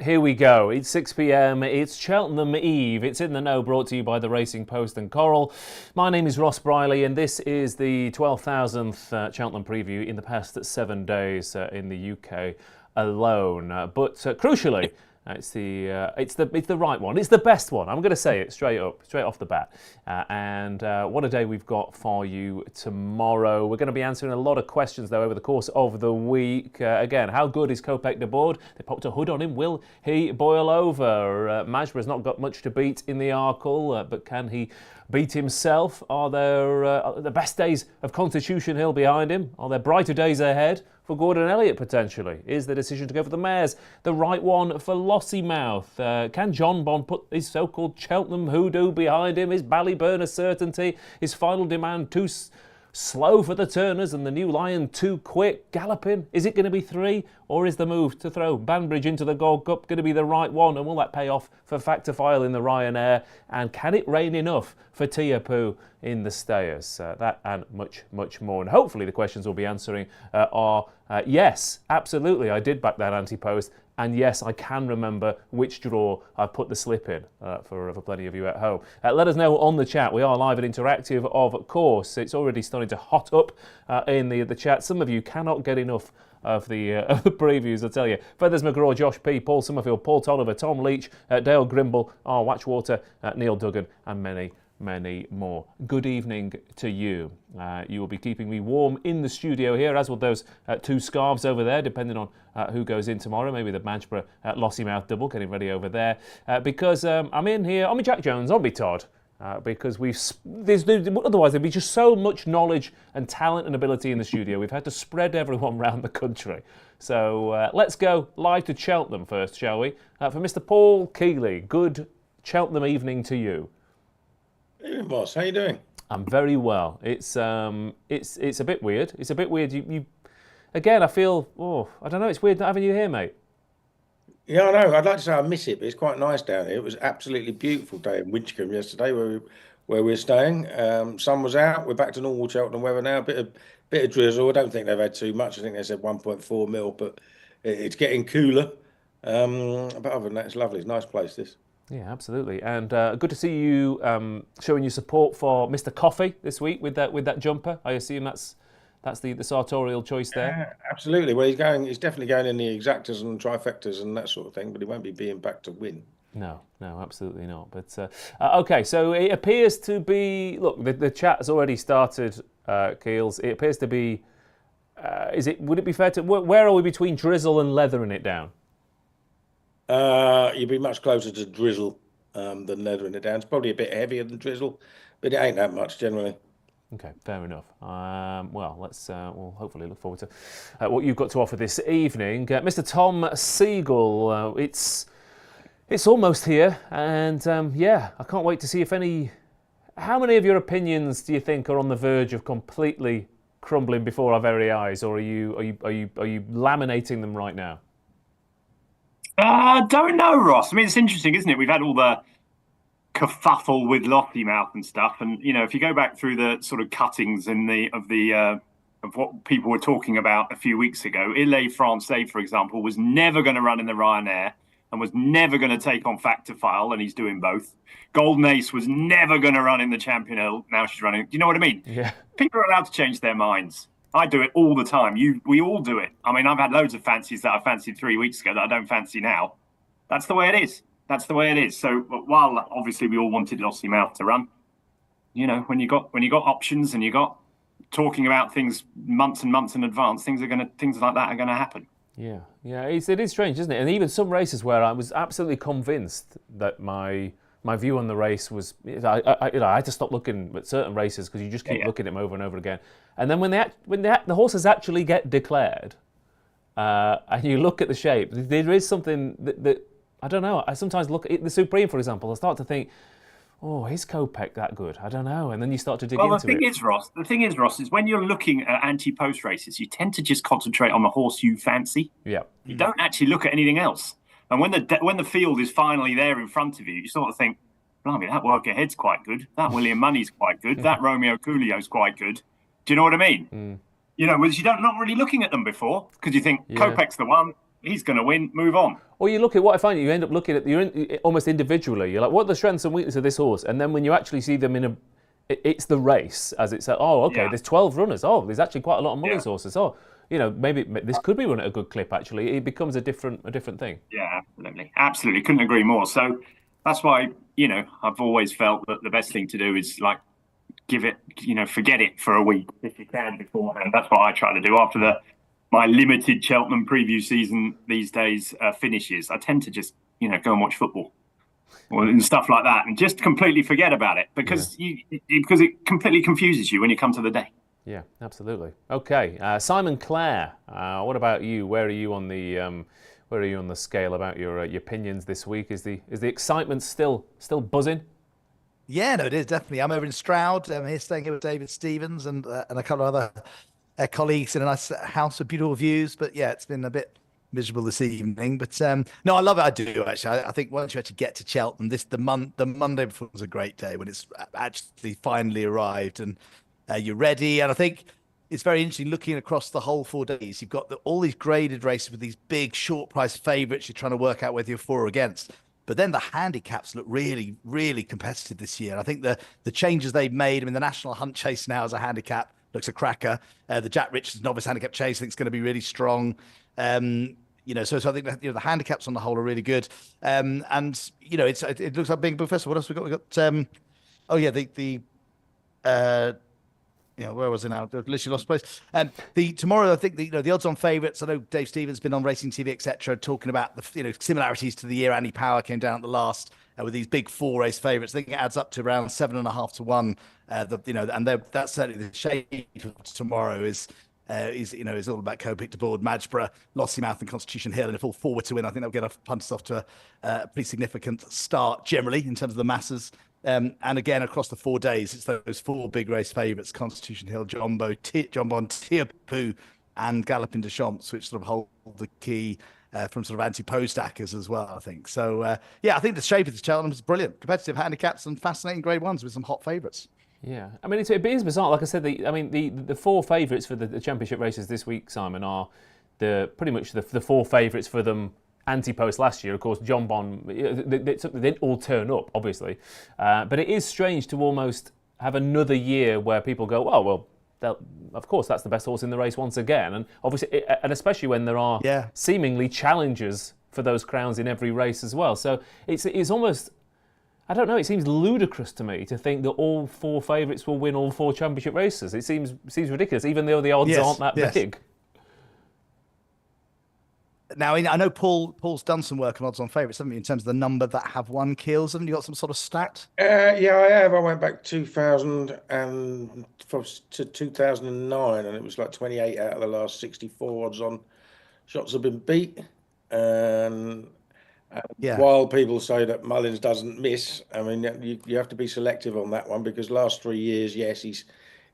here we go. It's 6 p.m. It's Cheltenham Eve. It's In the Know, brought to you by the Racing Post and Coral. My name is Ross Brierley, and this is the 12,000th Cheltenham preview in the past 7 days in the UK alone. But crucially, it's the right one. It's the best one. I'm going to say it straight off the bat. And what a day we've got for you tomorrow. We're going to be answering a lot of questions, though, over the course of the week. Again, how good is Kopek de Board? They popped a hood on him. Will he boil over? Majbra's not got much to beat in the Arkle, but can he beat himself? Are there the best days of Constitution Hill behind him? Are there brighter days ahead for Gordon Elliott, potentially? Is the decision to go for the Mares the right one for Lossiemouth? Can John Bond put his so-called Cheltenham hoodoo behind him? Is Ballyburn a certainty? Is Final Demand too slow for the Turners and the New Lion too quick? Galloping, is it going to be 3? Or is the move to throw Banbridge into the Gold Cup going to be the right one? And will that pay off for Factor-File in the Ryanair? And can it rain enough for Tiapu in the Stayers? That and much, much more. And hopefully the questions we'll be answering are yes, absolutely, I did back that anti-post. And yes, I can remember which draw I put the slip in for plenty of you at home. Let us know on the chat. We are live and interactive, of course. It's already starting to hot up in the chat. Some of you cannot get enough of the previews, I tell you. Feathers McGraw, Josh P, Paul Summerfield, Paul Tolliver, Tom Leach, Dale Grimble, Watchwater, Neil Duggan, and many more. Good evening to you. You will be keeping me warm in the studio here, as will those 2 scarves over there, depending on who goes in tomorrow. Maybe the Majborough Lossiemouth double, getting ready over there. Because I'm in here, on me Jack Jones, on me Todd. Because otherwise there'd be just so much knowledge and talent and ability in the studio. We've had to spread everyone around the country. So let's go live to Cheltenham first, shall we? For Mr. Paul Kealy, good Cheltenham evening to you. Hey, boss, how you doing? I'm very well. It's a bit weird. It's a bit weird. You again. I feel. I don't know. It's weird not having you here, mate. Yeah, I know. I'd like to say I miss it, but it's quite nice down here. It was absolutely beautiful day in Winchcombe yesterday, where we're staying. Sun was out. We're back to normal Cheltenham weather now. Bit of drizzle. I don't think they've had too much. I think they said 1.4 mil, but it's getting cooler. But other than that, it's lovely. It's a nice place, this. Yeah, absolutely, and good to see you showing your support for Mr. Coffee this week with that jumper. I assume that's the sartorial choice there. Yeah, absolutely. Well, he's definitely going in the exactas and trifectas and that sort of thing, but he won't be being back to win. No, absolutely not. But okay, so it appears to be. Look, the chat has already started. Keels. It appears to be. Would it be fair to? Where are we between drizzle and leathering it down? You'd be much closer to drizzle than leathering it down. It's probably a bit heavier than drizzle, but it ain't that much generally. Okay, fair enough. Well, we'll hopefully look forward to what you've got to offer this evening. Mr. Tom Segal, it's almost here, and I can't wait to see how many of your opinions do you think are on the verge of completely crumbling before our very eyes, or are you laminating them right now? I don't know, Ross. I mean, it's interesting, isn't it? We've had all the kerfuffle with Lossiemouth and stuff, and if you go back through the sort of cuttings of what people were talking about a few weeks ago, Ile Francais, for example, was never going to run in the Ryanair and was never going to take on Factor-File, and he's doing both. Golden Ace was never going to run in the Champion Hill. Now she's running. Do you know what I mean? Yeah. People are allowed to change their minds. I do it all the time. We all do it. I mean, I've had loads of fancies that I fancied 3 weeks ago that I don't fancy now. That's the way it is. So while obviously we all wanted Lossiemouth to run, when you got options and you got talking about things months and months in advance, things like that are gonna happen. Yeah, it is strange, isn't it? And even some races where I was absolutely convinced that my view on the race was, I had to stop looking at certain races because you just keep looking at them over and over again. And then when the horses actually get declared, and you look at the shape, there is something that I don't know. I sometimes look at the Supreme, for example. I start to think, is Kopek that good? I don't know. And then you start to dig into it. The thing is, Ross, is when you're looking at anti-post races, you tend to just concentrate on the horse you fancy. Yeah. You don't actually look at anything else. And when the field is finally there in front of you, you sort of think, blimey, that Work Ahead's quite good. That William Money's quite good. That Romeo Coolio's quite good. Do you know what I mean? Whereas you're not really looking at them before because you think Kopek's the one. he's going to win. Move on. Or you look at what I find, you end up looking at almost individually. You're like, what are the strengths and weaknesses of this horse? And then when you actually see them it's the race, as it's oh, okay, there's 12 runners. Oh, there's actually quite a lot of Mullins horses. Oh, maybe this could be run at a good clip. Actually, it becomes a different thing. Yeah, absolutely. Couldn't agree more. So that's why I've always felt that the best thing to do is like give it, forget it for a week if you can beforehand. That's what I try to do after my limited Cheltenham preview season these days finishes. I tend to just go and watch football and stuff like that, and just completely forget about it because it completely confuses you when you come to the day. Yeah, absolutely. Okay, Simon Clare, what about you? Where are you on the scale about your opinions this week? Is the excitement still buzzing? Yeah, no, it is definitely. I'm over in Stroud. I'm here staying here with David Stevens and a couple of other colleagues in a nice house with beautiful views. But yeah, it's been a bit miserable this evening. But no, I love it. I do actually. I think once you actually get to Cheltenham, the Monday before was a great day when it's actually finally arrived and you're ready. And I think it's very interesting looking across the whole 4 days. You've got all these graded races with these big short price favourites. You're trying to work out whether you're for or against. But then the handicaps look really, really competitive this year. I think the changes they've made, the National Hunt Chase now as a handicap looks a cracker. The Jack Richards Novice Handicap Chase I think is going to be really strong. So I think that, the handicaps on the whole are really good. And it looks like being a big festival. What else we got? We got where was it now? Literally lost place. Tomorrow, I think the odds on favourites. I know Dave Stevens has been on Racing TV, etc., talking about the similarities to the year Annie Power came down at the last with these big 4 race favourites. I think it adds up to around 7.5 to 1. And that's certainly the shape of tomorrow is all about Co-Pick to Board, Madgeborough, Lossiemouth, and Constitution Hill. And if all 4 were to win, I think they'll get punters off to a pretty significant start generally in terms of the masses. And again, across the 4 days, it's those 4 big race favourites: Constitution Hill, John Bon, Tiapu, and Galloping de Champs, which sort of hold the key from sort of anti-pose stackers as well, I think. So, I think the shape of the Cheltenham is brilliant. Competitive handicaps and fascinating grade ones with some hot favourites. Yeah, it is bizarre. Like I said, the 4 favourites for the championship races this week, Simon, are pretty much the 4 favourites for them anti-post last year. Of course, John Bon, they didn't all turn up, obviously. But it is strange to almost have another year where people go, oh, well, of course, that's the best horse in the race once again. And obviously, and especially when there are seemingly challengers for those crowns in every race as well. So it's almost, I don't know, it seems ludicrous to me to think that all 4 favourites will win all 4 championship races. It seems ridiculous, even though the odds aren't that big. Now, I know Paul's done some work on odds on favourites, haven't you, in terms of the number that have won Keels? Haven't you got some sort of stat? Yeah, I have. I went back 2000 to 2009, and it was like 28 out of the last 64 odds on shots have been beat. While people say that Mullins doesn't miss, you have to be selective on that one, because last 3 years, yes, he's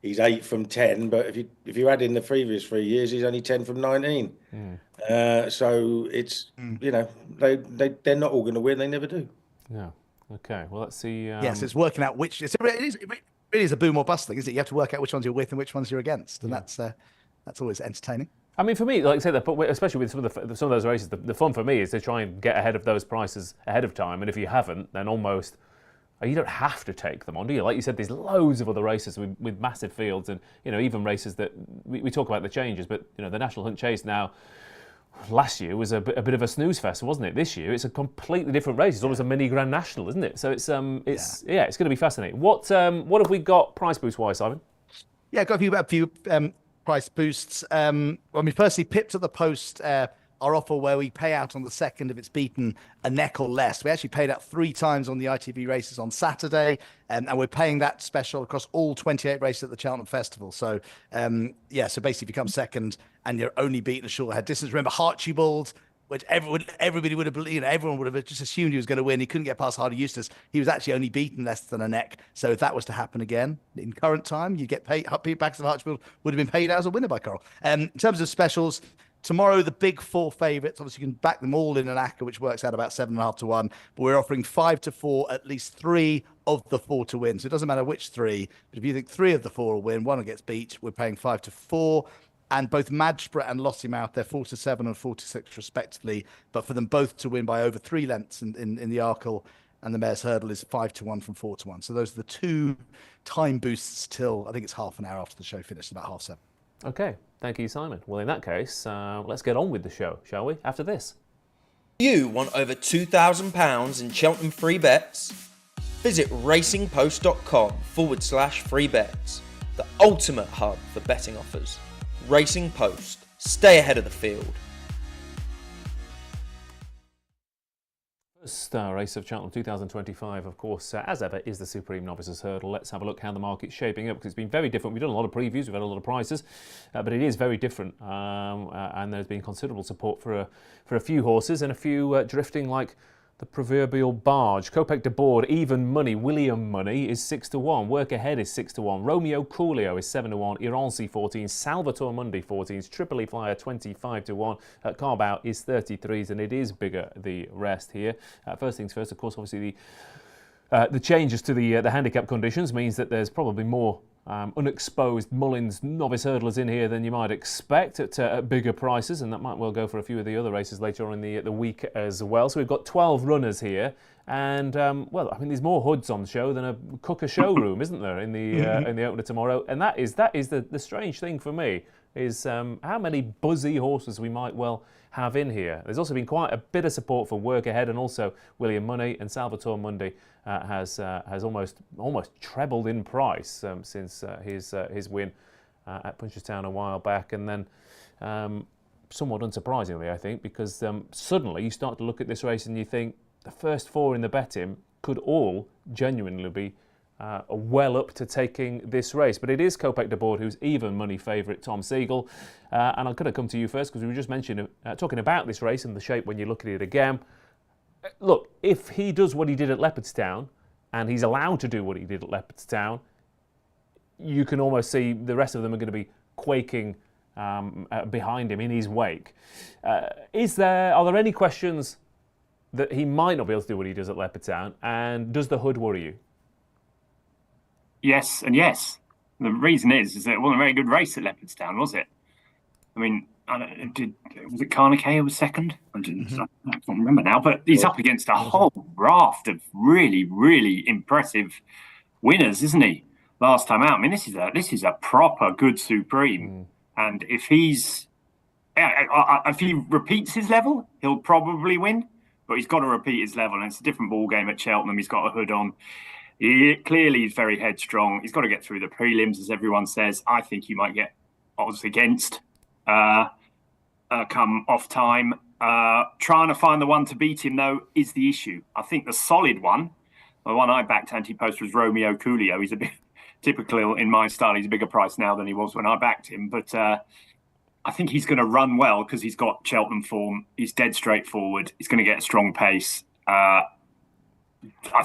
8 from 10, but if you add in the previous 3 years, he's only 10 from 19. So it's they're not all going to win. They never do. Yeah. Okay. Well, let's see. Yes, it's working out which. It really is a boom or bust thing, isn't it? You have to work out which ones you're with and which ones you're against, and that's always entertaining. For me, like I said, especially with some of those races, the fun for me is to try and get ahead of those prices ahead of time. And if you haven't, then almost you don't have to take them on, do you? Like you said, there's loads of other races with massive fields, and even races that we talk about the changes, but the National Hunt Chase now. Last year was a bit of a snooze fest, wasn't it? This year it's a completely different race. It's almost a mini Grand National, isn't it? So it's going to be fascinating. What have we got price boost wise, Simon? Yeah, got a few price boosts. Firstly, Pipped at the Post, our offer where we pay out on the second if it's beaten a neck or less. We actually paid out 3 times on the ITV races on Saturday, and we're paying that special across all 28 races at the Cheltenham Festival. So, so basically if you come second and you're only beaten a short head distance, remember Archibald, which everybody would have believed, everyone would have just assumed he was going to win. He couldn't get past Hardy Eustace. He was actually only beaten less than a neck. So if that was to happen again in current time, you get paid. Baxter Archibald would have been paid out as a winner by Coral. In terms of specials, tomorrow, the big 4 favourites, obviously you can back them all in an ACCA, which works out about 7.5 to 1. But we're offering 5 to 4, at least 3 of the 4 to win. So it doesn't matter which 3. But if you think 3 of the 4 will win, 1 gets beat, we're paying 5 to 4. And both Madgeborough and Lossiemouth, they're 4-7 and 4-6 respectively. But for them both to win by over 3 lengths in the Arkle and the Mare's Hurdle is 5-1 from 4-1. So those are the 2 time boosts till I think it's half an hour after the show finished, about 7:30. Okay, thank you, Simon. Well, in that case, let's get on with the show, shall we? After this. You want over £2,000 in Cheltenham free bets? Visit racingpost.com/free bets, the ultimate hub for betting offers. Racing Post. Stay ahead of the field. First race of Cheltenham 2025, of course, as ever, is the Supreme Novices Hurdle. Let's have a look how the market's shaping up, because it's been very different. We've done a lot of previews, we've had a lot of prices, but it is very different, and there's been considerable support for a few horses and a few drifting like the proverbial barge. Kopek de Board, even money. William Money is 6-1. Work Ahead is 6-1. Romeo Coolio is 7-1. Irancy 14. Salvatore Mundi 14s. Tripoli Flyer 25-1. Carbau is 33s, and it is bigger the rest here. First things first, of course, obviously the changes to the handicap conditions means that there's probably more unexposed Mullins novice hurdlers in here than you might expect at bigger prices, and that might well go for a few of the other races later on in the week as well. So we've got 12 runners here, and well, I mean, there's more hoods on the show than a Cooker showroom, isn't there, in the opener tomorrow? And that is the strange thing for me, is how many buzzy horses we might well have in here. There's also been quite a bit of support for Work Ahead, and also William Money, and Salvatore Mundi has almost trebled in price since his win at Punchestown a while back. And then somewhat unsurprisingly, I think, because suddenly you start to look at this race and you think the first 4 in the betting could all genuinely be well up to taking this race. But it is Kopek de Board who's even money favourite, Tom Segal. And I'm going to come to you first, because we were just mentioning, talking about this race and the shape when you look at it again. Look, if he does what he did at Leopardstown, and he's allowed to do what he did at Leopardstown, you can almost see the rest of them are going to be quaking behind him in his wake. Are there any questions that he might not be able to do what he does at Leopardstown, and does the hood worry you? Yes and yes. The reason is that it wasn't a very good race at Leopardstown, was it? I mean, was it Carnicaid who was second? I can't remember now, but he's up against a whole raft of really, really impressive winners, isn't he? Last time out. I mean, this is a proper good Supreme, and if he repeats his level, he'll probably win. But he's got to repeat his level, and it's a different ball game at Cheltenham. He's got a hood on. Clearly, he's very headstrong. He's got to get through the prelims, as everyone says. I think he might get odds against. Come off time. Trying to find the one to beat him, though, is the issue. I think the solid one, the one I backed anti-post, was Romeo Coolio. He's a bit typical in my style. He's a bigger price now than he was when I backed him. But I think he's going to run well because he's got Cheltenham form. He's dead straightforward. He's going to get a strong pace. I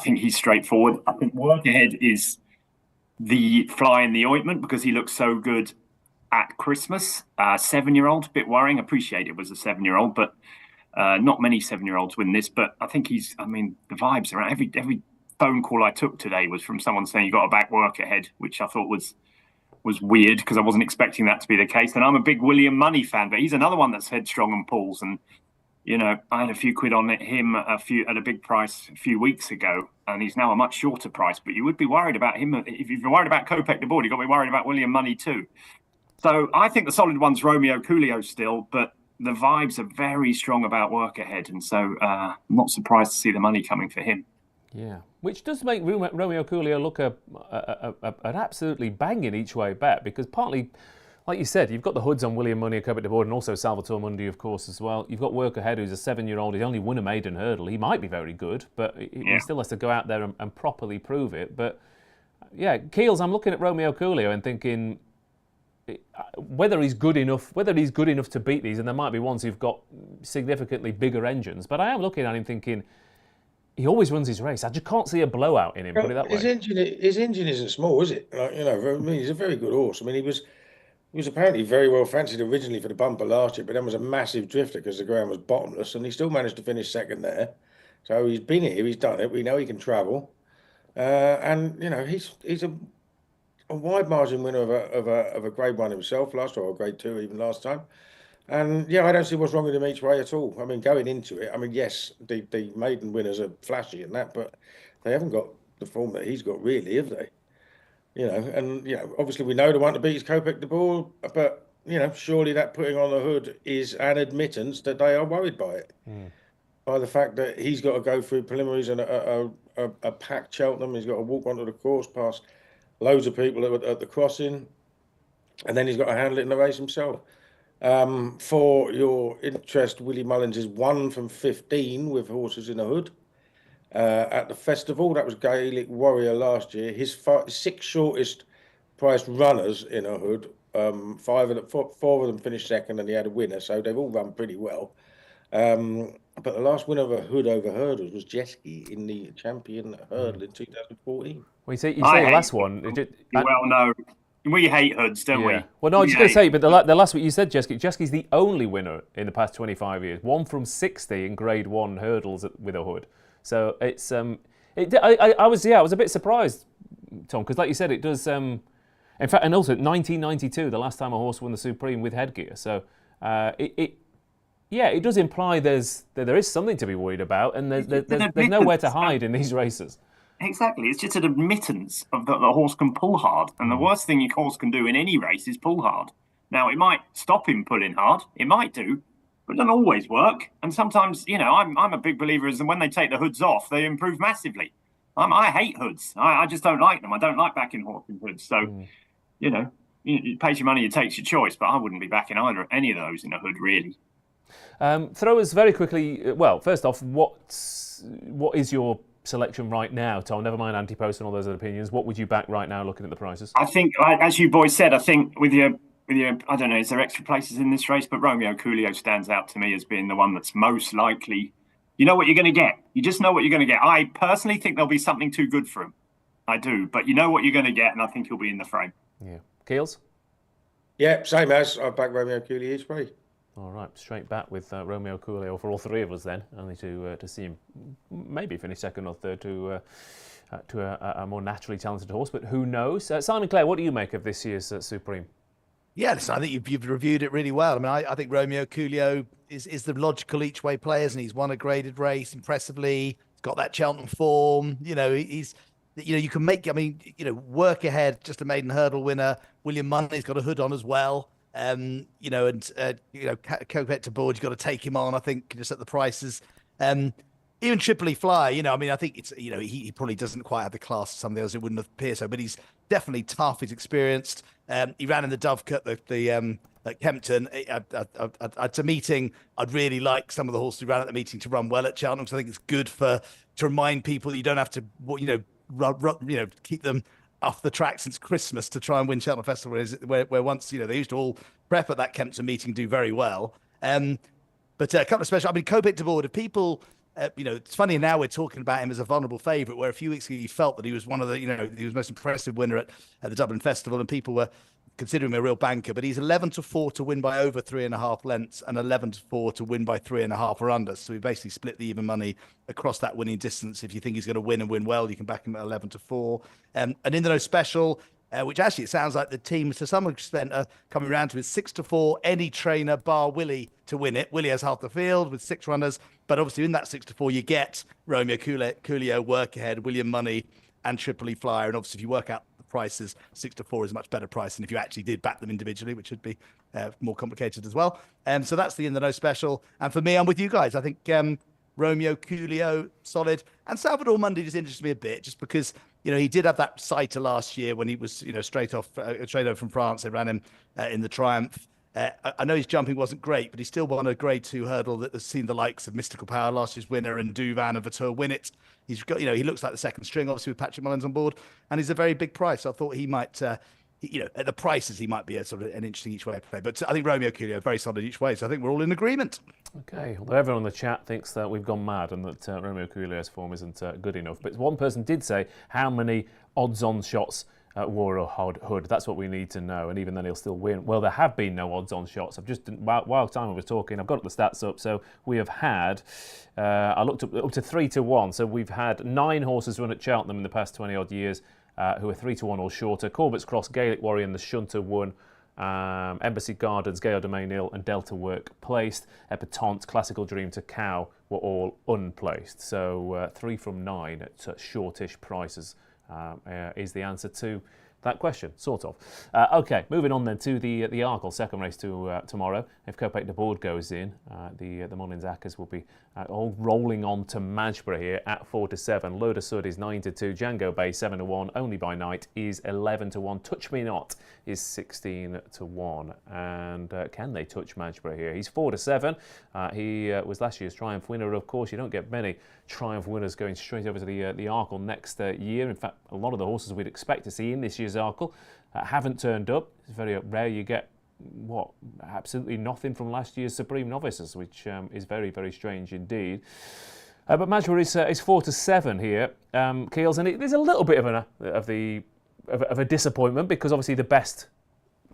think he's straightforward. I think Work Ahead is the fly in the ointment because he looks so good at Christmas. 7-year-old, a bit worrying. Appreciate it was a 7-year-old, but not many 7-year-olds win this. But I think the vibes around every phone call I took today was from someone saying you got to back Work Ahead, which I thought was weird because I wasn't expecting that to be the case. And I'm a big William Money fan, but he's another one that's headstrong and pulls. And you know, I had a few quid on him at a big price a few weeks ago, and he's now a much shorter price. But you would be worried about him if you're worried about Kopek de Board. You've got to be worried about William Money too. So I think the solid one's Romeo Coolio still, but the vibes are very strong about Work Ahead, and so I'm not surprised to see the money coming for him. Yeah, which does make Romeo Coolio look an absolutely banging each way bet, because partly, like you said, you've got the hoods on William Money and Kopek de Board, and also Salvatore Mundi, of course, as well. You've got Work Ahead, who's a 7-year-old. He's only won a maiden hurdle. He might be very good, but he still has to go out there and properly prove it. But yeah, Keels, I'm looking at Romeo Coolio and thinking whether he's good enough to beat these, and there might be ones who've got significantly bigger engines. But I am looking at him thinking he always runs his race. I just can't see a blowout in him. Put it that way. His engine isn't small, is it? Like, he's a very good horse. I mean, he was apparently very well fancied originally for the bumper last year, but then was a massive drifter because the ground was bottomless, and he still managed to finish second there. So he's been here, he's done it. We know he can travel, and he's a a wide margin winner of a Grade 1 himself last time, or Grade 2 even last time. And yeah, I don't see what's wrong with him each way at all. I mean, going into it, I mean, yes, the maiden winners are flashy and that, but they haven't got the form that he's got, really, have they? And obviously we know the one to beat is Kopek de Boer, but surely that putting on the hood is an admittance that they are worried by it, by the fact that he's got to go through preliminaries and a packed Cheltenham. He's got to walk onto the course past loads of people at the crossing, and then he's got to handle it in the race himself. For your interest, Willie Mullins is 1 from 15 with horses in a hood. At the festival, that was Gaelic Warrior last year. His 6 shortest priced runners in a hood, 4 of them finished second, and he had a winner, so they've all run pretty well. But the last winner of a hood over hurdles was Jeski in the champion hurdle in 2014. Well, you say the last one. Well, no. We hate hoods, don't we? Well, no, I was just going to say, but the last week you said Jeski's the only winner in the past 25 years. 1 from 60 in Grade 1 hurdles with a hood. So it's I was a bit surprised, Tom, because like you said, it does. In fact, and also 1992, the last time a horse won the Supreme with headgear. So it does imply there is something to be worried about, and there's nowhere to hide in these races. Exactly. It's just an admittance of that the horse can pull hard. And the worst thing your horse can do in any race is pull hard. Now, it might stop him pulling hard. It might do. But it doesn't always work. And sometimes, I'm a big believer is that when they take the hoods off, they improve massively. I hate hoods. I just don't like them. I don't like backing horse in hoods. So, you pays your money, it takes your choice. But I wouldn't be backing any of those in a hood, really. Throw us very quickly. Well, first off, what is your selection right now, Tom? Never mind anti-post and all those other opinions. What would you back right now, looking at the prices? I think, as you boys said, I think with your, I don't know, is there extra places in this race? But Romeo Coolio stands out to me as being the one that's most likely. You know what you're going to get. You just know what you're going to get. I personally think there'll be something too good for him. I do, but you know what you're going to get, and I think he'll be in the frame. Yeah, Keels. Yeah, same as I've backed Romeo Coolio each way. All right, straight back with Romeo Coolio for all three of us then, only to see him maybe finish second or third to a more naturally talented horse, but who knows? Simon Clare, what do you make of this year's Supreme? Yeah, listen, I think you've reviewed it really well. I mean, I think Romeo Coolio is the logical each way players, and he's won a graded race impressively. He's got that Cheltenham form. He's you can make. I mean, work ahead. Just a maiden hurdle winner. William Money's got a hood on as well. Kopek de Boer, you've got to take him on, I think, just at the prices. Even Tripoli Fly, I think it's, he probably doesn't quite have the class of some of the others. It wouldn't appear so, but he's definitely tough. He's experienced. He ran in the Dovecote, at Kempton. At a meeting, I'd really like some of the horses who ran at the meeting to run well at Cheltenham. So I think it's good to remind people that you don't have to, keep them off the track since Christmas to try and win Cheltenham Festival, where once, they used to all prep at that Kempton meeting, do very well. But a couple of special, Kopek de Boer, people, it's funny now we're talking about him as a vulnerable favourite, where a few weeks ago you felt that he was one of the, he was the most impressive winner at the Dublin Festival, and people were considering him a real banker. But he's 11-4 to win by over 3.5 lengths and 11-4 to win by 3.5 or under. So we basically split the even money across that winning distance. If you think he's going to win and win well, you can back him at 11-4. And in the no special, which actually it sounds like the team to some extent are coming around to, is 6-4, any trainer bar Willie to win it. Willie has half the field with 6 runners, but obviously in that 6-4 you get Romeo Coolio, Work Ahead, William Money and Tripoli Flyer. And obviously if you work out the prices, 6-4 is a much better price than if you actually did back them individually, which would be more complicated as well. So that's the in the no special. And for me, I'm with you guys. I think Romeo Coolio, solid. And Salvador Mundi just interests me a bit, just because he did have that sighter last year when he was straight over from France. They ran him in the Triumph. I know his jumping wasn't great, but he still won a Grade 2 hurdle that has seen the likes of Mystical Power, last year's winner, and Duvan and Vateur win it. He's got, he looks like the second string, obviously, with Patrick Mullins on board, and he's a very big price. So I thought he might, at the prices, he might be a sort of an interesting each way play. But I think Romeo Coolio very solid each way. So I think we're all in agreement. Okay, although everyone in the chat thinks that we've gone mad and that Romeo Coolio's form isn't good enough. But one person did say, how many odds-on shots wore a hood? That's what we need to know. And even then, he'll still win. Well, there have been no odds-on shots. I've just, while Simon was talking, I've got the stats up. So we have had, I looked up to 3-1. So we've had 9 horses run at Cheltenham in the past 20 odd years, who are 3-1 or shorter. Corbett's Cross, Gaelic Warrior and the Shunter won. Embassy Gardens, Gale Domain Ill and Delta Work placed. Epatante, Classical Dream to Cow were all unplaced. So 3 from 9 at shortish prices is the answer to that question, sort of. Okay, moving on then to the Arkle, second race to tomorrow. If Kopek de Board goes in, the Mullins Ackers will be all rolling on to Madgeburg here at 4-7. Loda Sud is 9-2. Django Bay 7-1. Only by Night is 11-1. Touch Me Not is 16-1. And can they touch Madgeburg here? He's 4-7. He was last year's Triumph winner. Of course, you don't get many Triumph winners going straight over to the Arkle next year. In fact, a lot of the horses we'd expect to see in this year's Arkle haven't turned up. It's very rare you get absolutely nothing from last year's Supreme Novices, which is very, very strange indeed. But Madgeburg is 4-7 here, Keels, and there's a little bit of a disappointment because obviously the best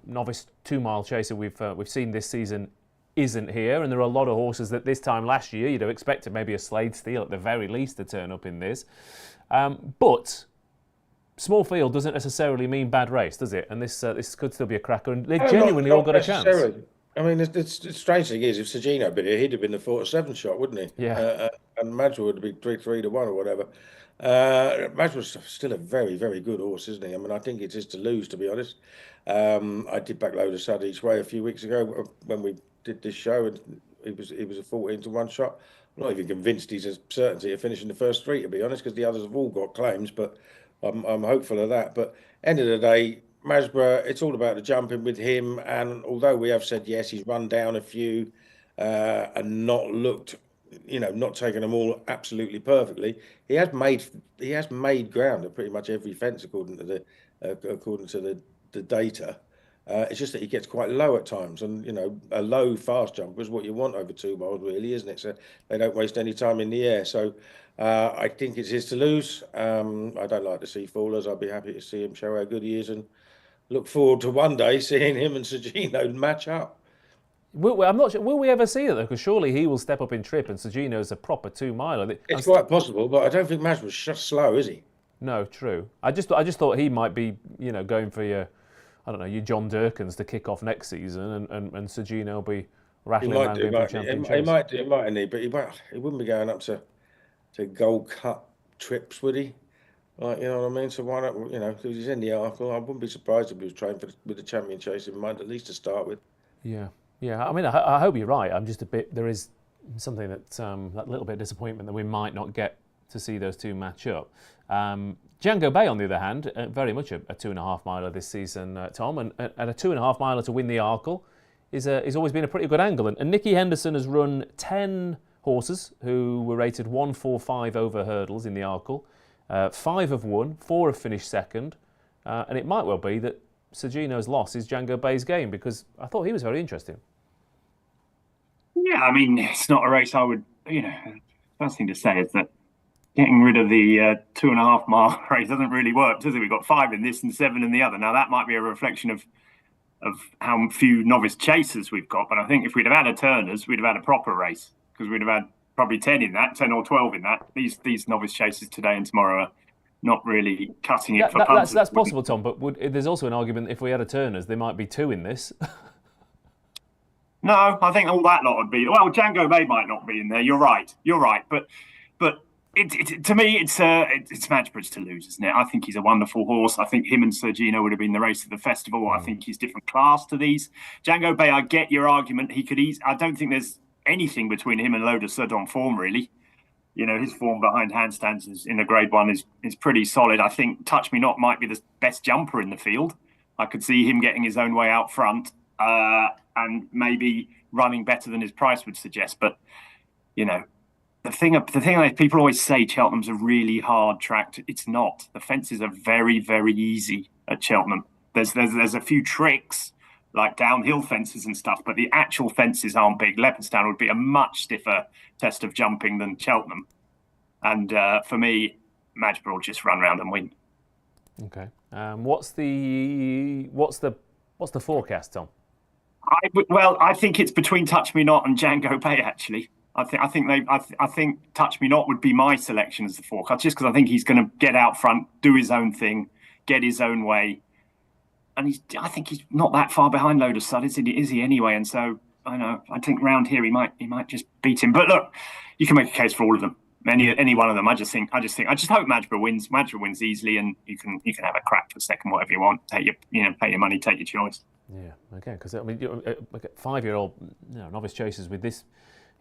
novice 2-mile chaser we've seen this season isn't here, and there are a lot of horses that this time last year you'd have expected maybe a Slade Steel at the very least to turn up in this, but small field doesn't necessarily mean bad race, does it? And this could still be a cracker, and they've genuinely all got a chance. I mean, the strange thing is, if Sergino had been here, he'd have been the 4-7 shot, wouldn't he? Yeah. And Madgeburg would have been 3-1 or whatever. Madgeburg's still a very, very good horse, isn't he? I mean, I think it's his to lose, to be honest. I did back Loda Sud each way a few weeks ago when we did this show, and he was a 14-1 shot. I'm not even convinced he's a certainty of finishing the first 3, to be honest, because the others have all got claims, but I'm hopeful of that. But end of the day, Madgeburg, it's all about the jumping with him. And although we have said, yes, he's run down a few and not looked, not taken them all absolutely perfectly, he has made ground at pretty much every fence according to the data. It's just that he gets quite low at times, and a low fast jumper is what you want over 2 miles, really, isn't it? So they don't waste any time in the air. So I think it's his to lose. I don't like to see fallers. I'll be happy to see him show how good he is, and look forward to one day seeing him and Sergino match up. I'm not sure. Will we ever see it though? Because surely he will step up in trip, and Sergino's a proper 2-miler. It's quite possible, but I don't think Madgeburg's just slow, is he? No, true. I just thought he might be, going for your John Durkins to kick off next season, and Sergino will be rattling around going for champion chase. He might, but he wouldn't be going up to Gold Cup trips, would he? Like, you know what I mean? So why not, because he's in the Arkle, I wouldn't be surprised if he was training with the champion chase in mind, at least to start with. Yeah. I mean, I hope you're right. I'm just there is something that little bit of disappointment that we might not get to see those two match up. Django Bay, on the other hand, very much a 2.5-miler this season, Tom, and a 2.5-miler to win the Arkle is always been a pretty good angle. And Nicky Henderson has run 10 horses who were rated 1, 4, 5 over hurdles in the Arkle. 5 have won, 4 have finished second, and it might well be that Sergino's loss is Django Bay's game, because I thought he was very interesting. Yeah, I mean, it's not a race I would, first thing to say is that getting rid of the 2.5-mile race doesn't really work, does it? We've got 5 in this and 7 in the other. Now, that might be a reflection of how few novice chasers we've got, but I think if we'd have had a Turners, we'd have had a proper race, because we'd have had probably 10 in that, 10 or 12 in that. These novice chasers today and tomorrow are not really cutting it for punters. That's possible, Tom, but there's also an argument if we had a Turners, there might be 2 in this. No, I think all that lot would be. Well, Django Bay might not be in there. You're right. But to me, it's Madgeburg's to lose, isn't it? I think he's a wonderful horse. I think him and Sergino would have been the race of the festival. I think he's different class to these. Django Bay, I get your argument. He could I don't think there's anything between him and Loda Sud on form, really. His form behind handstands in the Grade 1 is pretty solid. I think Touch Me Not might be the best jumper in the field. I could see him getting his own way out front and maybe running better than his price would suggest. But, the thing is, people always say Cheltenham's a really hard track. It's not. The fences are very, very easy at Cheltenham. There's a few tricks, like downhill fences and stuff, but the actual fences aren't big. Leopardstown would be a much stiffer test of jumping than Cheltenham. And for me, Madgeburg will just run around and win. Okay. What's the forecast, Tom? I think it's between Touch Me Not and Django Bay, actually. I think Touch Me Not would be my selection as the forecast, just because I think he's going to get out front, do his own thing, get his own way. And I think he's not that far behind Load of Sud, is he anyway? And so I think round here he might just beat him. But look, you can make a case for all of them. Any one of them. I just hope Madgeborough wins. Madgeborough wins easily, and you can have a crack for second, whatever you want. Pay your money, take your choice. Yeah, okay. Because I mean, 5-year-old novice chasers with this,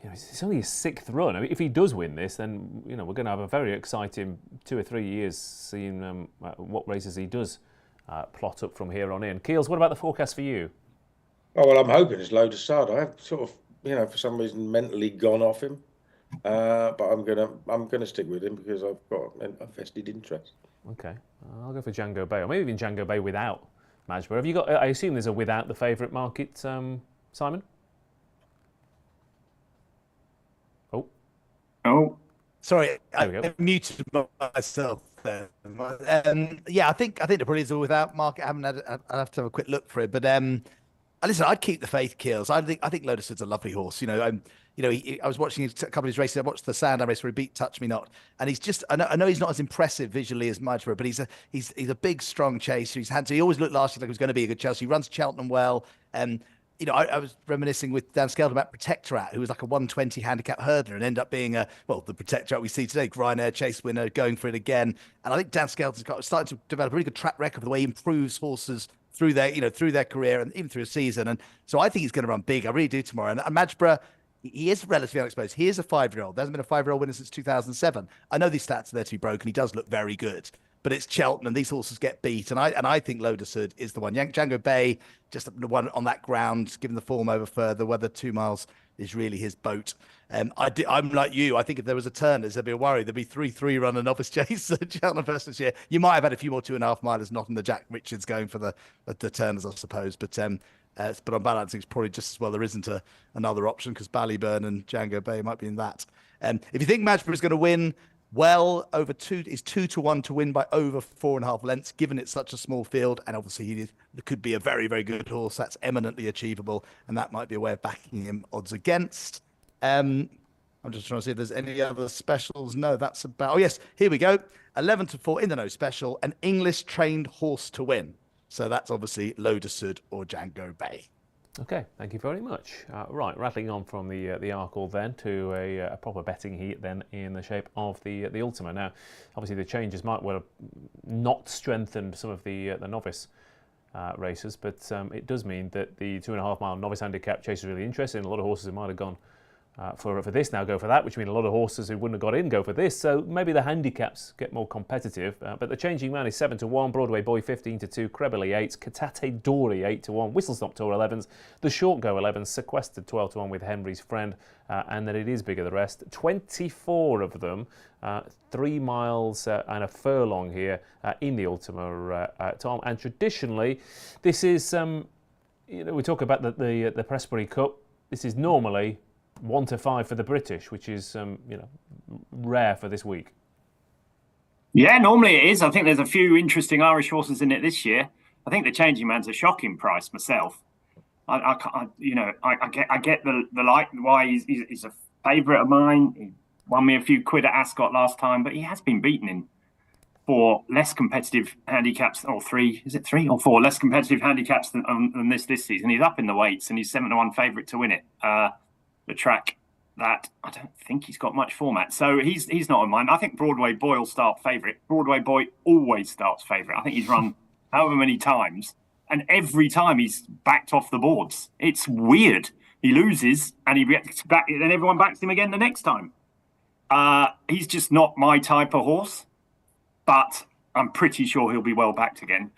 it's only his 6th run. I mean, if he does win this, then we're going to have a very exciting 2 or 3 years seeing what races he does plot up from here on in. Keels, what about the forecast for you? Oh well, I'm hoping it's Load of Sud. I have sort of, for some reason, mentally gone off him. But I'm gonna stick with him because I've got a vested interest. Okay, I'll go for Django Bay, or maybe even Django Bay without Madgeborough. Have you got? I assume there's a without the favourite market, Simon. Oh, sorry, I muted myself there. Yeah, I think there probably is a without market. I'll have to have a quick look for it, but listen, I'd keep the faith, Keels. I think Load of Sud's a lovely horse. I was watching a couple of his races. I watched the Sandown race where he beat Touch Me Not, and he's just. I know he's not as impressive visually as Madgeborough, but he's a big, strong chaser. He always looked last year like he was going to be a good chaser. He runs Cheltenham well. I was reminiscing with Dan Skelton about Protectorat, who was like a 120 handicap hurdler and ended up being the Protectorat we see today, Ryanair Chase winner, going for it again. And I think Dan Skelton's started to develop a really good track record of the way he improves horses through their career and even through a season. And so I think he's going to run big. I really do tomorrow. And Madgeborough, he is relatively unexposed. He is a 5-year-old. There hasn't been a 5-year-old winner since 2007. I know these stats are there to be broken. He does look very good. But it's Cheltenham, and these horses get beat. And I think Load of Sud is the one. Django Bay, just the one on that ground, given the form over further, whether 2 miles is really his boat. I'm like you. I think if there was a Turners, there'd be a worry. There'd be 3-3 run a novice chase at Cheltenham first this year. You might have had a few more 2.5 milers, not in the Jack Richards going for the Turners, I suppose. But on balance, it's probably just as well there isn't another option because Ballyburn and Django Bay might be in that. If you think Madgeborough is going to win, well, over 2-1 to win by over 4.5 lengths, given it's such a small field. And obviously, he could be a very, very good horse. That's eminently achievable. And that might be a way of backing him odds against. I'm just trying to see if there's any other specials. No, that's about. Oh, yes, here we go. 11-4 in the no special, an English trained horse to win. So that's obviously Load of Sud or Django Bay. Okay, thank you very much. Right, rattling on from the Arkle then to a proper betting heat then in the shape of the Ultima. Now, obviously the changes might well have not strengthened some of the novice racers, but it does mean that the 2.5 mile novice handicap chase is really interesting. A lot of horses who might have gone for this now go for that, which means a lot of horses who wouldn't have got in go for this. So maybe the handicaps get more competitive. But the changing man is 7-1, Broadway Boy 15-2, Crebberley 8, Catate Dory 8-1, Whistle Stop Tour 11s, the Short Go 11s, Sequestered 12-1 with Henry's Friend, and then it is bigger the rest. 24 of them, 3 miles and a furlong here in the Ultima, Tom. And traditionally, this is we talk about the Pressbury Cup. This is normally 1-5 for the British, which is rare for this week. Yeah, normally it is. I think there's a few interesting Irish horses in it this year. I think the Changing Man's a shocking price myself. I get the like why he's a favourite of mine. He won me a few quid at Ascot last time, but he has been beaten in 4 less competitive handicaps, or 3 or 4 less competitive handicaps than this season. He's up in the weights and he's 7-1 favourite to win it. The track that I don't think he's got much format. So he's not on mine. I think Broadway Boy will start favourite. Broadway Boy always starts favourite. I think he's run however many times, and every time he's backed off the boards. It's weird. He loses and he gets back, and everyone backs him again the next time. He's just not my type of horse, but I'm pretty sure he'll be well backed again.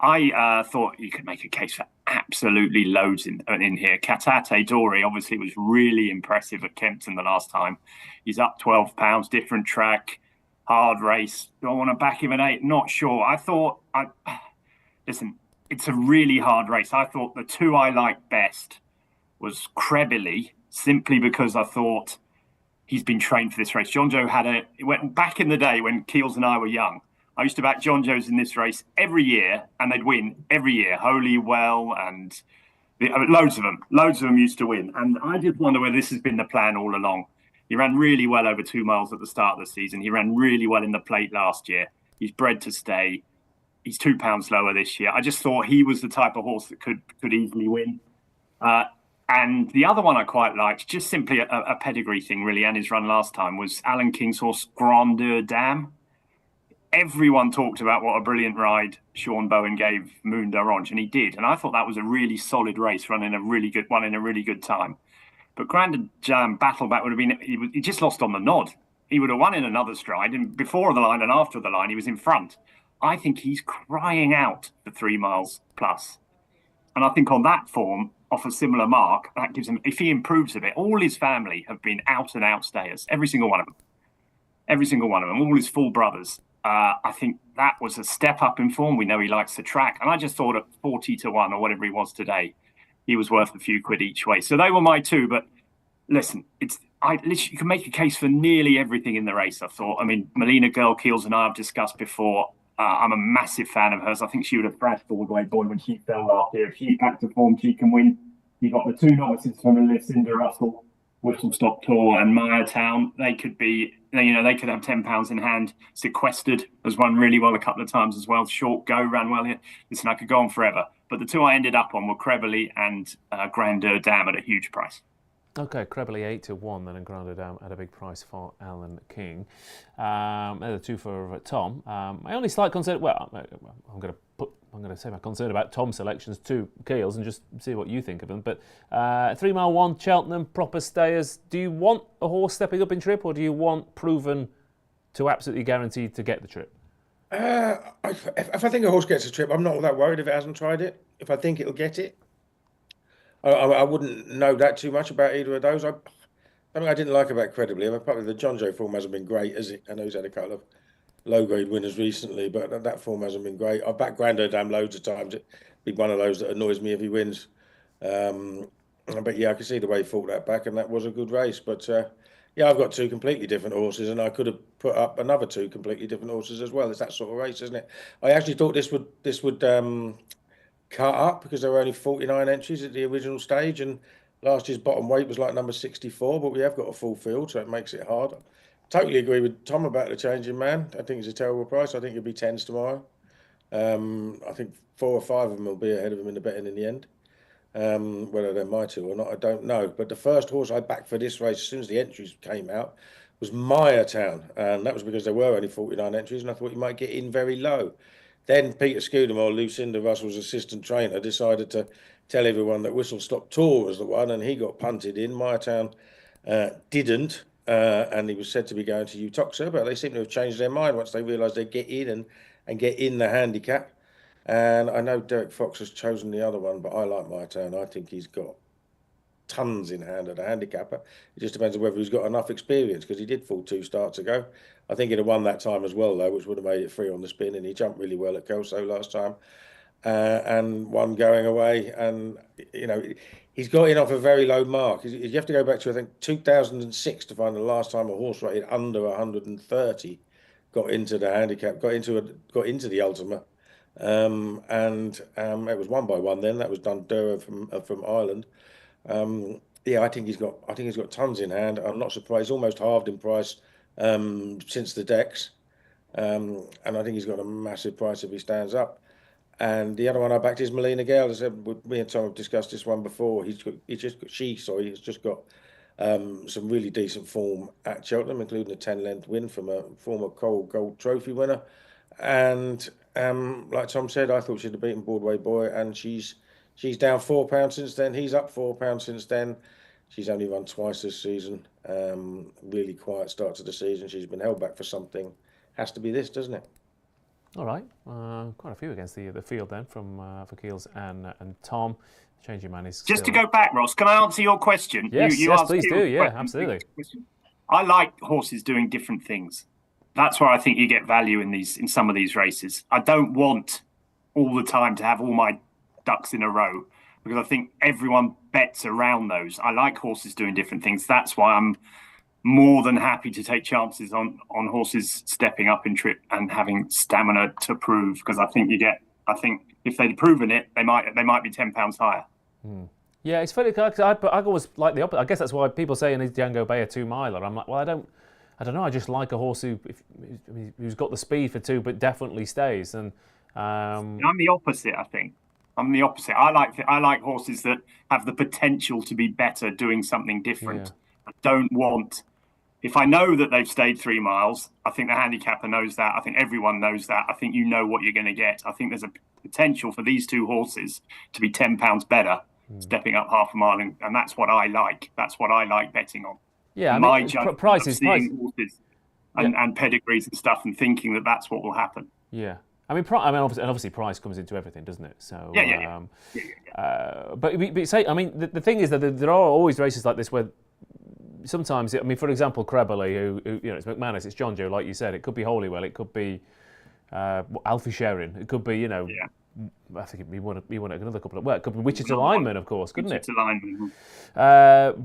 I thought you could make a case for absolutely loads in here. Catate Dory obviously was really impressive at Kempton the last time. He's up £12, different track, hard race. Do I want to back him at 8? Not sure. Listen, it's a really hard race. I thought the 2 I liked best was Crebberley, simply because I thought he's been trained for this race. John Joe went back in the day when Keels and I were young. I used to back John Joes in this race every year, and they'd win every year. Holywell and loads of them used to win. And I just wonder whether this has been the plan all along. He ran really well over 2 miles at the start of the season. He ran really well in the plate last year. He's bred to stay. He's £2 lower this year. I just thought he was the type of horse that could easily win. And the other one I quite liked, just simply a pedigree thing really, and his run last time, was Alan King's horse Grandeur Dame. Everyone talked about what a brilliant ride Sean Bowen gave Moon d'Orange, and he did. And I thought that was a really solid race, running a really good time. But Grandeur Dame Battleback would have been, he just lost on the nod. He would have won in another stride, and before the line and after the line, he was in front. I think he's crying out for 3 miles plus. And I think on that form, off a similar mark, that gives him, if he improves a bit, all his family have been out and out stayers, every single one of them, all his full brothers. I think that was a step up in form. We know he likes to track. And I just thought at 40-1 or whatever he was today, he was worth a few quid each way. So they were my two. But listen, you can make a case for nearly everything in the race, I thought. I mean, Melina Girl-Keels and I have discussed before. I'm a massive fan of hers. I think she would have thrashed Broadway Boy when she fell last year. If she's back to form, she can win. You've got the two novices from Lucinda Russell, Whistle Stop Tour and Mare Town. They could be, they could have £10 in hand. Sequestered has run really well a couple of times as well. Short Go ran well here. Listen, I could go on forever. But the two I ended up on were Creverley and Grandeur Dame at a huge price. Okay, Creverley 8-1 then, and Grandeur Dame at a big price for Alan King. They're the two for Tom. My only slight concern, I'm going to say my concern about Tom's selections, 2 Keels, and just see what you think of them. But 3 Mile 1, Cheltenham, proper stayers. Do you want a horse stepping up in trip, or do you want proven to absolutely guaranteed to get the trip? If I think a horse gets a trip, I'm not all that worried if it hasn't tried it. If I think it'll get it, I wouldn't know that too much about either of those. I didn't like about Credibly. Probably the John Joe form hasn't been great, has it? I know he's had a couple of low-grade winners recently, but that form hasn't been great. I've backed Grandeur Dame loads of times. It'd be one of those that annoys me if he wins. But yeah, I can see the way he fought that back, and that was a good race. But yeah, I've got 2 completely different horses, and I could have put up another 2 completely different horses as well. It's that sort of race, isn't it? I actually thought this would cut up because there were only 49 entries at the original stage, and last year's bottom weight was like number 64, but we have got a full field, so it makes it hard. Totally agree with Tom about the changing man. I think it's a terrible price. I think it'll be 10s tomorrow. I think 4 or 5 of them will be ahead of him in the betting in the end. Whether they're my 2 or not, I don't know. But the first horse I backed for this race, as soon as the entries came out, was Mare Town, and that was because there were only 49 entries, and I thought he might get in very low. Then Peter Scudamore, Lucinda Russell's assistant trainer, decided to tell everyone that Whistle Stop Tour was the one, and he got punted in. Mare Town didn't, and he was said to be going to Utoxa, but they seem to have changed their mind once they realised they'd get in and get in the handicap. And I know Derek Fox has chosen the other one, but I like Mare Town. I think he's got tons in hand at a handicapper. It just depends on whether he's got enough experience, because he did fall 2 starts ago. I think he'd have won that time as well, though, which would have made it free on the spin, and he jumped really well at Kelso last time, and won going away. And, he's got in off a very low mark. You have to go back to, I think, 2006 to find the last time a horse rated under 130 got into the handicap, got into the Ultima. And it was 1 by 1 then. That was Dundura from Ireland. I think he's got tons in hand. I'm not surprised. He's almost halved in price since the decks, and I think he's got a massive price if he stands up. And the other one I backed is Melina Gale. As I said, me and Tom have discussed this one before. He's just got some really decent form at Cheltenham, including a 10-length win from a former Coral Gold Trophy winner. And like Tom said, I thought she'd have beaten Broadway Boy, and she's down £4 since then. He's up £4 since then. She's only run twice this season. Really quiet start to the season. She's been held back for something. Has to be this, doesn't it? All right, quite a few against the field then for Keels and Tom. Changing man is just to go back, Ross. Can I answer your question? Yes, you yes, please do. Yeah, absolutely. I like horses doing different things. That's where I think you get value in some of these races. I don't want all the time to have all my ducks in a row, because I think everyone bets around those. I like horses doing different things. That's why I'm more than happy to take chances on horses stepping up in trip and having stamina to prove, because I think if they'd proven it, they might be £10 higher. Yeah, it's funny because I always like the opposite. I guess that's why people say in his Django Bay a 2-miler. I'm like, well, I don't know. I just like a horse who's got the speed for 2, but definitely stays. And I'm the opposite, I think. I'm the opposite. I like horses that have the potential to be better doing something different. Yeah. I don't want. If I know that they've stayed 3 miles, I think the handicapper knows that. I think everyone knows that. I think you know what you're going to get. I think there's a potential for these two horses to be £10 better, stepping up half a mile, and that's what I like. That's what I like betting on. Yeah, My judgment price of is seeing horses and pedigrees and stuff, and thinking that that's what will happen. Yeah. I mean, obviously, price comes into everything, doesn't it? So, but say, I mean, the thing is that there are always races like this where sometimes, I mean, for example, Crabberley, who it's McManus, it's John Joe, like you said, it could be Holywell, it could be Alfie Sherrin, it could be, I think he won another couple of, it could be Wichita Lineman, of course, couldn't it? Wichita Lineman.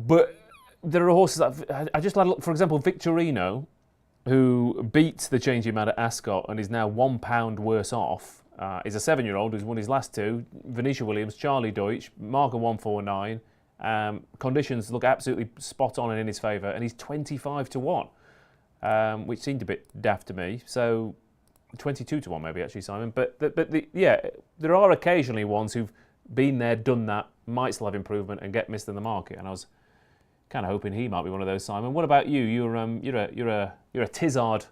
But there are horses that I just like, for example, Victorino, who beat the changing man at Ascot and is now £1 worse off, is a 7-year-old who's won his last two. Venetia Williams, Charlie Deutsch, marker 149. Conditions look absolutely spot on and in his favour, and he's 25 to 1, which seemed a bit daft to me. So 22 to 1 maybe actually, Simon. But there are occasionally ones who've been there, done that, might still have improvement and get missed in the market. And I was kind of hoping he might be one of those, Simon. What about you? You're a Tizard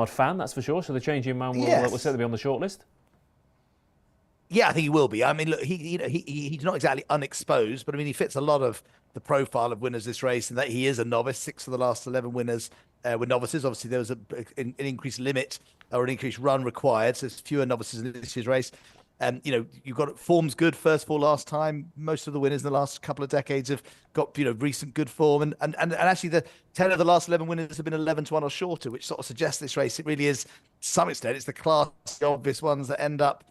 fan, that's for sure. So the changing man will certainly be on the shortlist. Yeah, I think he will be. I mean, look, he's not exactly unexposed, but I mean, he fits a lot of the profile of winners this race, and that he is a novice. 6 of the last 11 winners were novices. Obviously, there was an increased limit or an increased run required, so there's fewer novices in this year's race. You've got form's good, first fall last time. Most of the winners in the last couple of decades have got recent good form, and actually the 10 of the last 11 winners have been 11 to 1 or shorter, which sort of suggests this race. It really is, to some extent, it's the class, the obvious ones that end up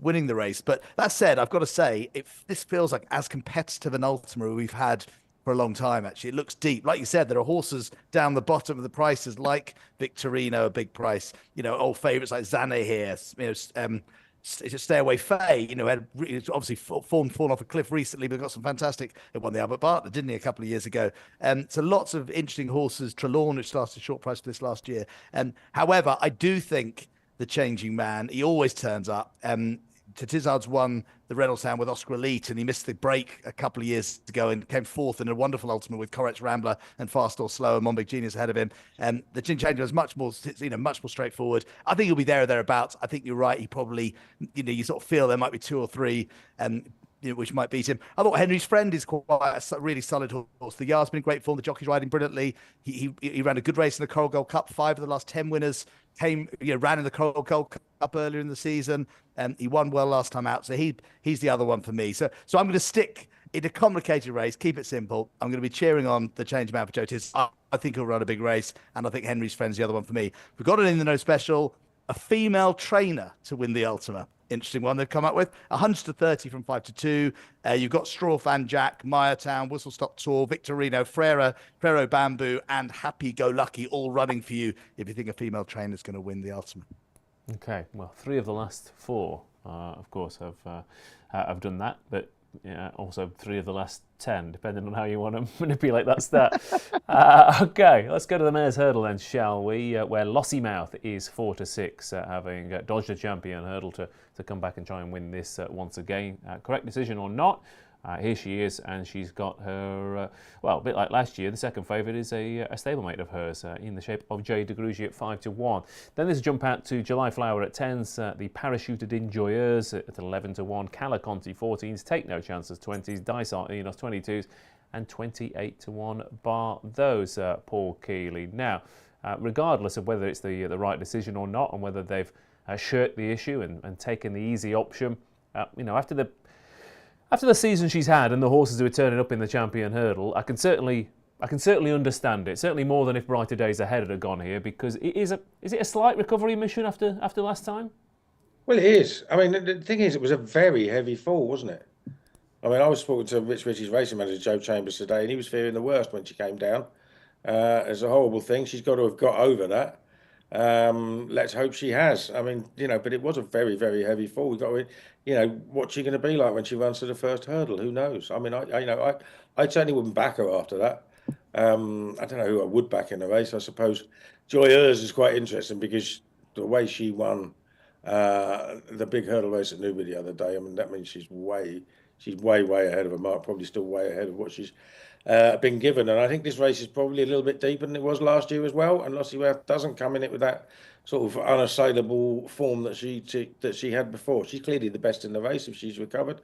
winning the race. But that said, I've got to say, this feels like as competitive an Ultima we've had for a long time. Actually, it looks deep. Like you said, there are horses down the bottom of the prices, like Victorino, a big price. Old favourites like Zane here. Stay Away Faye, had obviously fallen off a cliff recently, but got some fantastic. It won the Albert Bartlett, didn't he, a couple of years ago? So lots of interesting horses. Trelawn, which started short price for this last year. However, I do think the changing man, he always turns up. Tizard's won the Reynolds Hound with Oscar Elite, and he missed the break a couple of years ago and came fourth in a wonderful Ultima with Corret's Rambler and Fast or Slow and Monbig Genius ahead of him. The Chin Changer is much more straightforward. I think he'll be there or thereabouts. I think you're right. He probably, you sort of feel there might be 2 or 3, which might beat him. I thought Henry's Friend is quite a really solid horse. The Yard's been in great form. The jockey's riding brilliantly. He ran a good race in the Coral Gold Cup. 5 of the last 10 winners ran in the Coral Gold Cup earlier in the season. He won well last time out. So he's the other one for me. So I'm going to stick in a complicated race, keep it simple. I'm going to be cheering on the change man for Joe Tiz. I think he'll run a big race, and I think Henry's Friend's the other one for me. We've got it in the no special, a female trainer to win the Ultima. Interesting one they've come up with. 100 to 30 from 5 to 2. You've got Straw Fan Jack, Mayertown, Whistle Stop Tour, Victorino, Frero Bamboo, and Happy Go Lucky all running for you if you think a female trainer is going to win the Ultima. Okay, well, 3 of the last 4, of course, have done that, but also 3 of the last 10, depending on how you want to manipulate that stat. Okay, let's go to the Mare's Hurdle then, shall we? Where Lossiemouth is 4 to 6, having dodged a champion hurdle to come back and try and win this once again. Correct decision or not? Here she is, and she's got her, a bit like last year, the second favourite is a stablemate of hers in the shape of J. de Grugy at 5 to 1. Then there's a jump out to July Flower at 10s, the Parachuted Enjoyeurs at 11 to 1, Calaconti 14s, Take No Chances 20s, Dysart Enos 22s, and 28 to 1 bar those, Paul Kealy. Now, regardless of whether it's the right decision or not, and whether they've shirked the issue and taken the easy option, after the season she's had and the horses who are turning up in the Champion Hurdle, I can certainly understand it. Certainly more than if Brighter Days Ahead had gone here, because is it a slight recovery mission after last time? Well, it is. I mean, the thing is, it was a very heavy fall, wasn't it? I mean, I was talking to Rich Ritchie's racing manager, Joe Chambers, today, and he was fearing the worst when she came down. It's a horrible thing. She's got to have got over that. Let's hope she has. I mean, but it was a very, very heavy fall. We've got to, what's she going to be like when she runs to the first hurdle? Who knows? I mean, I certainly wouldn't back her after that. I don't know who I would back in the race. I suppose Joyeuse is quite interesting because the way she won the big hurdle race at Newbury the other day. I mean, that means she's way ahead of her mark, probably still way ahead of what she's been given. And I think this race is probably a little bit deeper than it was last year as well. And Lossie Mouth doesn't come in it with that sort of unassailable form that she had before. She's clearly the best in the race if she's recovered,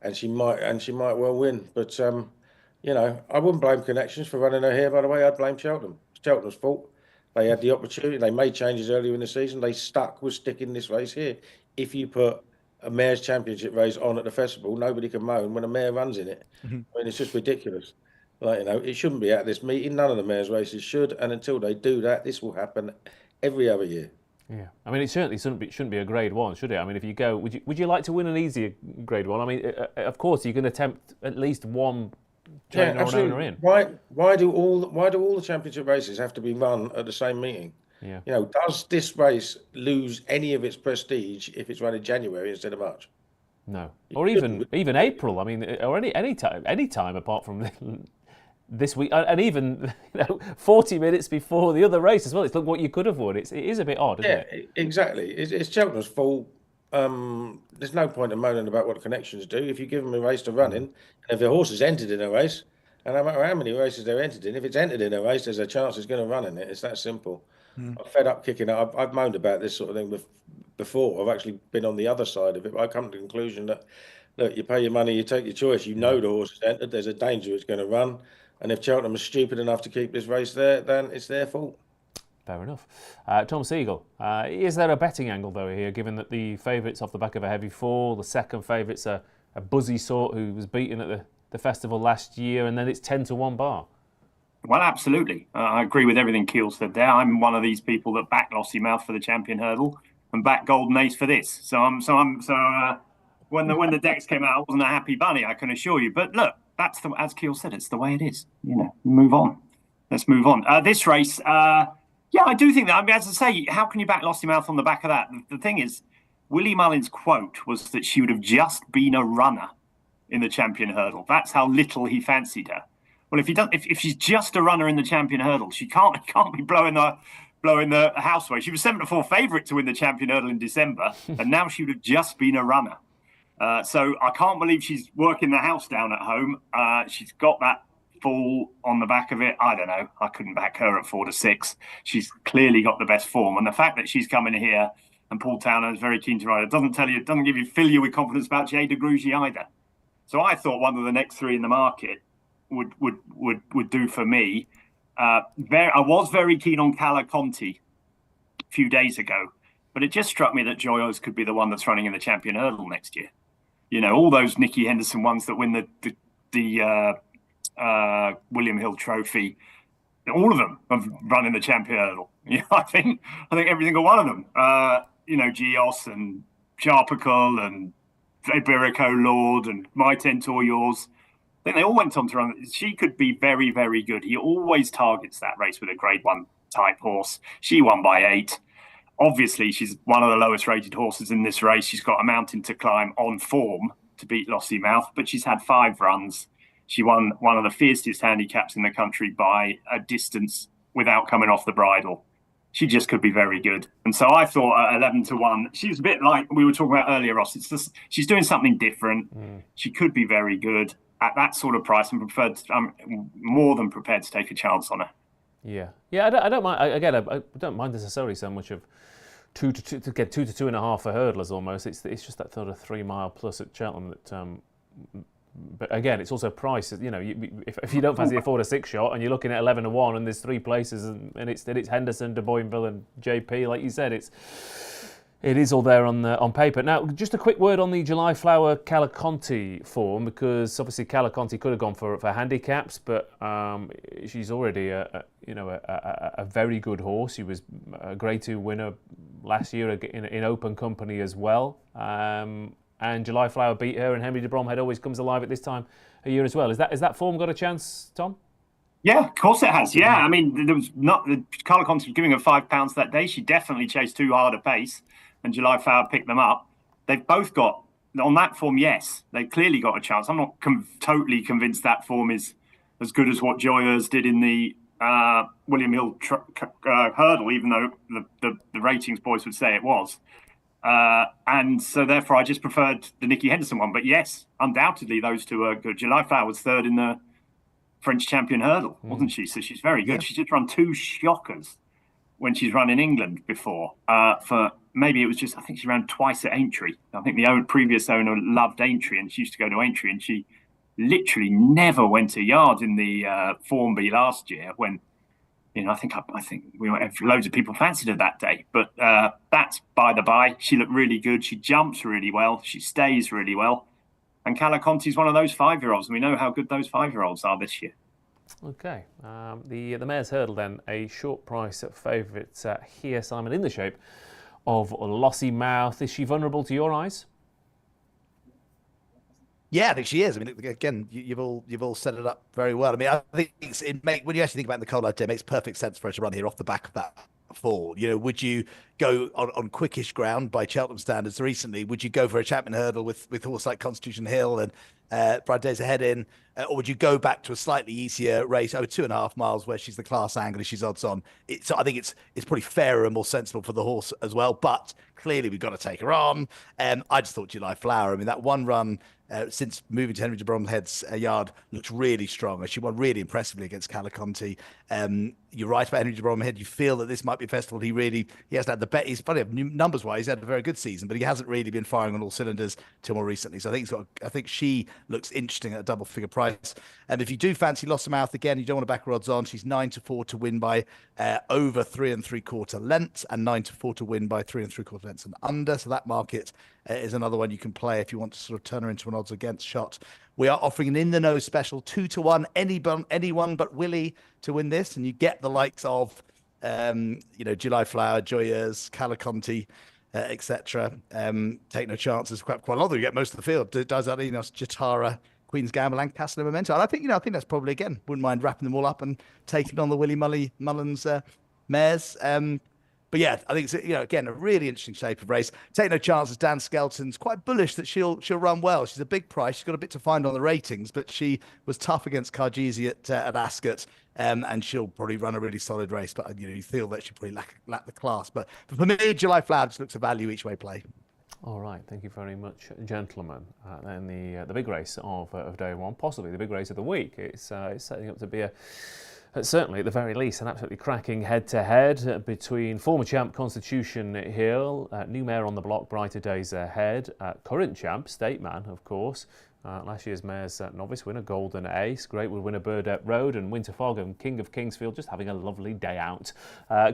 and she might well win. But I wouldn't blame Connections for running her here. By the way, I'd blame Cheltenham. It's Cheltenham's fault. They had the opportunity. They made changes earlier in the season. They stuck with sticking this race here. If you put a Mare's Championship race on at the festival, nobody can moan when a mare runs in it. I mean, it's just ridiculous. Like, it shouldn't be at this meeting. None of the Mare's races should. And until they do that, this will happen every other year. Yeah, I mean, it certainly shouldn't be a Grade 1, should it? I mean, if you go, would you like to win an easier Grade 1? I mean, of course, you can attempt at least one trainer or owner in. Why do all the championship races have to be run at the same meeting? Yeah. Does this race lose any of its prestige if it's run in January instead of March? No, or even April. I mean, or any time apart from this week, and even 40 minutes before the other race as well. It's look what you could have won. It is a bit odd, isn't it? Yeah, exactly. It's Cheltenham's fault. There's no point in moaning about what the Connections do. If you give them a race to run in, and if the horse is entered in a race, and no matter how many races they're entered in, if it's entered in a race, there's a chance it's going to run in it. It's that simple. I'm fed up kicking it. I've moaned about this sort of thing before. I've actually been on the other side of it. But I come to the conclusion that, look, you pay your money, you take your choice. You know the horse is entered. There's a danger it's going to run. And if Cheltenham is stupid enough to keep this race there, then it's their fault. Fair enough. Tom Segal, is there a betting angle, though, here, given that the favourite's off the back of a heavy fall, the second favourite's a buzzy sort who was beaten at the festival last year, and then it's 10-1 bar? Well, absolutely. I agree with everything Keel said there. I'm one of these people that back Lossie Mouth for the champion hurdle and back Golden Ace for this. So when the decks came out, I wasn't a happy bunny, I can assure you. But look, that's as Keel said, it's the way it is. Move on. Let's move on. This race, I do think that. I mean, as I say, how can you back Lossie Mouth on the back of that? The thing is, Willie Mullin's quote was that she would have just been a runner in the champion hurdle. That's how little he fancied her. Well, if she's just a runner in the champion hurdle, she can't be blowing the house away. She was 7-4 favourite to win the champion hurdle in December, and now she would have just been a runner. So I can't believe she's working the house down at home. She's got that fall on the back of it. I don't know. I couldn't back her at 4-6. She's clearly got the best form, and the fact that she's coming here and Paul Towner is very keen to ride it doesn't fill you with confidence about Jay de Grugy either. So I thought one of the next three in the market would do for me. I was very keen on Cala Conti a few days ago, but it just struck me that Joyos could be the one that's running in the champion hurdle next year. All those Nicky Henderson ones that win the William Hill Trophy, all of them have run in the champion hurdle. I think every single one of them. Gios and Charpical and Iberico Lord and My Tentor Yours. I think they all went on to run. She could be very, very good. He always targets that race with a Grade 1 type horse. She won by 8. Obviously, she's one of the lowest rated horses in this race. She's got a mountain to climb on form to beat Lossie Mouth, but she's had 5 runs. She won one of the fiercest handicaps in the country by a distance without coming off the bridle. She just could be very good. And so I thought at 11-1, she's a bit like we were talking about earlier, Ross. It's just, she's doing something different. She could be very good. At that sort of price, I'm more than prepared to take a chance on her. Yeah. I don't mind. Again, I don't mind necessarily so much of 2 to get 2 to 2.5 for hurdlers almost. It's just that sort of 3 mile plus at Cheltenham that. But again, it's also price. If you don't fancy a 4-6 shot and you're looking at 11-1 and there's 3 places and it's Henderson, De Boinville and JP, like you said, it is all there on paper. Now, just a quick word on the July Flower Cala Conti form, because obviously Cala Conti could have gone for handicaps, but she's already a very good horse. She was a Grade 2 winner last year in open company as well. And July Flower beat her, and Henry de Bromhead always comes alive at this time of year as well. Is that form got a chance, Tom? Yeah, of course it has. Yeah, I mean, there was not Cala Conti was giving her £5 that day. She definitely chased too hard a pace, and July Flower picked them up. They've both got on that form. Yes, they've clearly got a chance. I'm not totally convinced that form is as good as what Joyers did in the William Hill hurdle, even though the ratings boys would say it was. And so therefore I just preferred the Nikki Henderson one. But yes, undoubtedly those two are good. July Flower was third in the French champion hurdle, wasn't she? So she's very good. Yeah. She's just run 2 shockers when she's run in England before. For maybe it was just, I think she ran twice at Aintree. I think the previous owner loved Aintree and she used to go to Aintree, and she literally never went a yard in the Formby last year when, I think loads of people fancied her that day. But that's by the by. She looked really good. She jumps really well. She stays really well. And Calaconti's one of those 5-year-olds, and we know how good those 5-year-olds are this year. Okay, the Mare's Hurdle then, a short price favourite here, Simon, in the shape of Lossy Mouth. Is she vulnerable to your eyes? Yeah, I think she is. I mean, again, you've all set it up very well. I mean, I think when you actually think about the cold day, it makes perfect sense for her to run here off the back of that fall. Would you go on quickish ground by Cheltenham standards recently? Would you go for a Chapman Hurdle with horse like Constitution Hill and Bright Days Ahead in, or would you go back to a slightly easier race over 2.5 miles where she's the class angler, she's odds on? So I think it's probably fairer and more sensible for the horse as well. But clearly we've got to take her on. I just thought July Flower. I mean, that one run since moving to Henry de Bromhead's yard looks really strong. She won really impressively against Calaconti. You're right about Henry de Bromhead. You feel that this might be a festival. He hasn't had the bet. He's funny numbers wise. He's had a very good season, but he hasn't really been firing on all cylinders till more recently. So I think she looks interesting at a double figure price. And if you do fancy Lossiemouth again, you don't want to back her odds on. She's 9-4 to win by over 3 3/4 lengths, and 9-4 to win by 3 3/4 lengths and under. So that market is another one you can play if you want to sort of turn her into an odds against shot. We are offering an in the nose special 2-1, anyone but Willie to win this, and you get the likes of July Flower, Joyeuse, Calaconti, etc. Take no chances. Quite a lot. You get most of the field. Does that, Jatara, Queen's Gamble, and Castle Memento. And I think that's probably, again, wouldn't mind wrapping them all up and taking on the Willie Mullins mares. But yeah, I think it's again a really interesting shape of race. Take no chances. Dan Skelton's quite bullish that she'll run well. She's a big price. She's got a bit to find on the ratings, but she was tough against Cargesi at Ascot, and she'll probably run a really solid race. But you feel that she probably lack the class. But for me, July Flower just looks a value each way play. All right, thank you very much, gentlemen. And the big race of day one, possibly the big race of the week. It's setting up to be certainly, at the very least, an absolutely cracking head-to-head between former champ Constitution Hill, new mare on the block, Brighter Days Ahead, current champ, State Man, of course, last year's mare's novice winner, Golden Ace, Greatwood winner, Burdett Road, and Winter Fog and King of Kingsfield just having a lovely day out.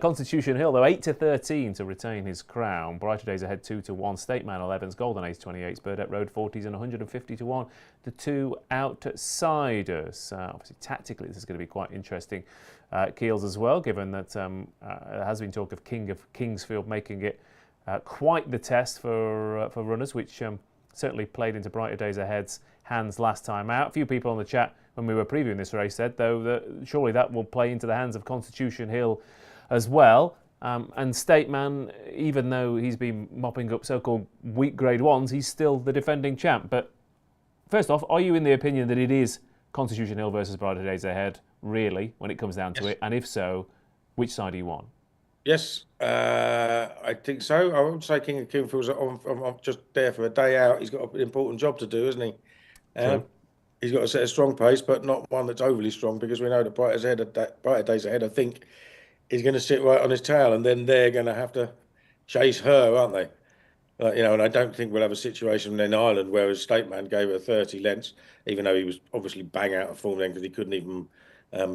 Constitution Hill, though, 8-13 to retain his crown. Brighter Days Ahead, 2-1. State Man 11s, Golden Ace 28s, Burdett Road 40s, and 150-1. The two outsiders. Obviously, tactically, this is going to be quite interesting. Keels as well, given that there has been talk of King of Kingsfield making it quite the test for runners, which certainly played into Brighter Days Ahead's hands last time out. A few people on the chat when we were previewing this race said, though, that surely that will play into the hands of Constitution Hill as well. And State Man, even though he's been mopping up so-called weak grade ones, he's still the defending champ. But first off, are you in the opinion that it is Constitution Hill versus Brighter Days Ahead, really, when it comes down to it? And if so, which side do you want? Yes, I think so. I would say King of Kingfield's just there for a day out. He's got an important job to do, hasn't he? He's got to set a strong pace, but not one that's overly strong, because we know that Brighter Days Ahead, I think, is going to sit right on his tail, and then they're going to have to chase her, aren't they? And I don't think we'll have a situation in Ireland where a State Man gave her 30 lengths, even though he was obviously bang out of form then because he couldn't even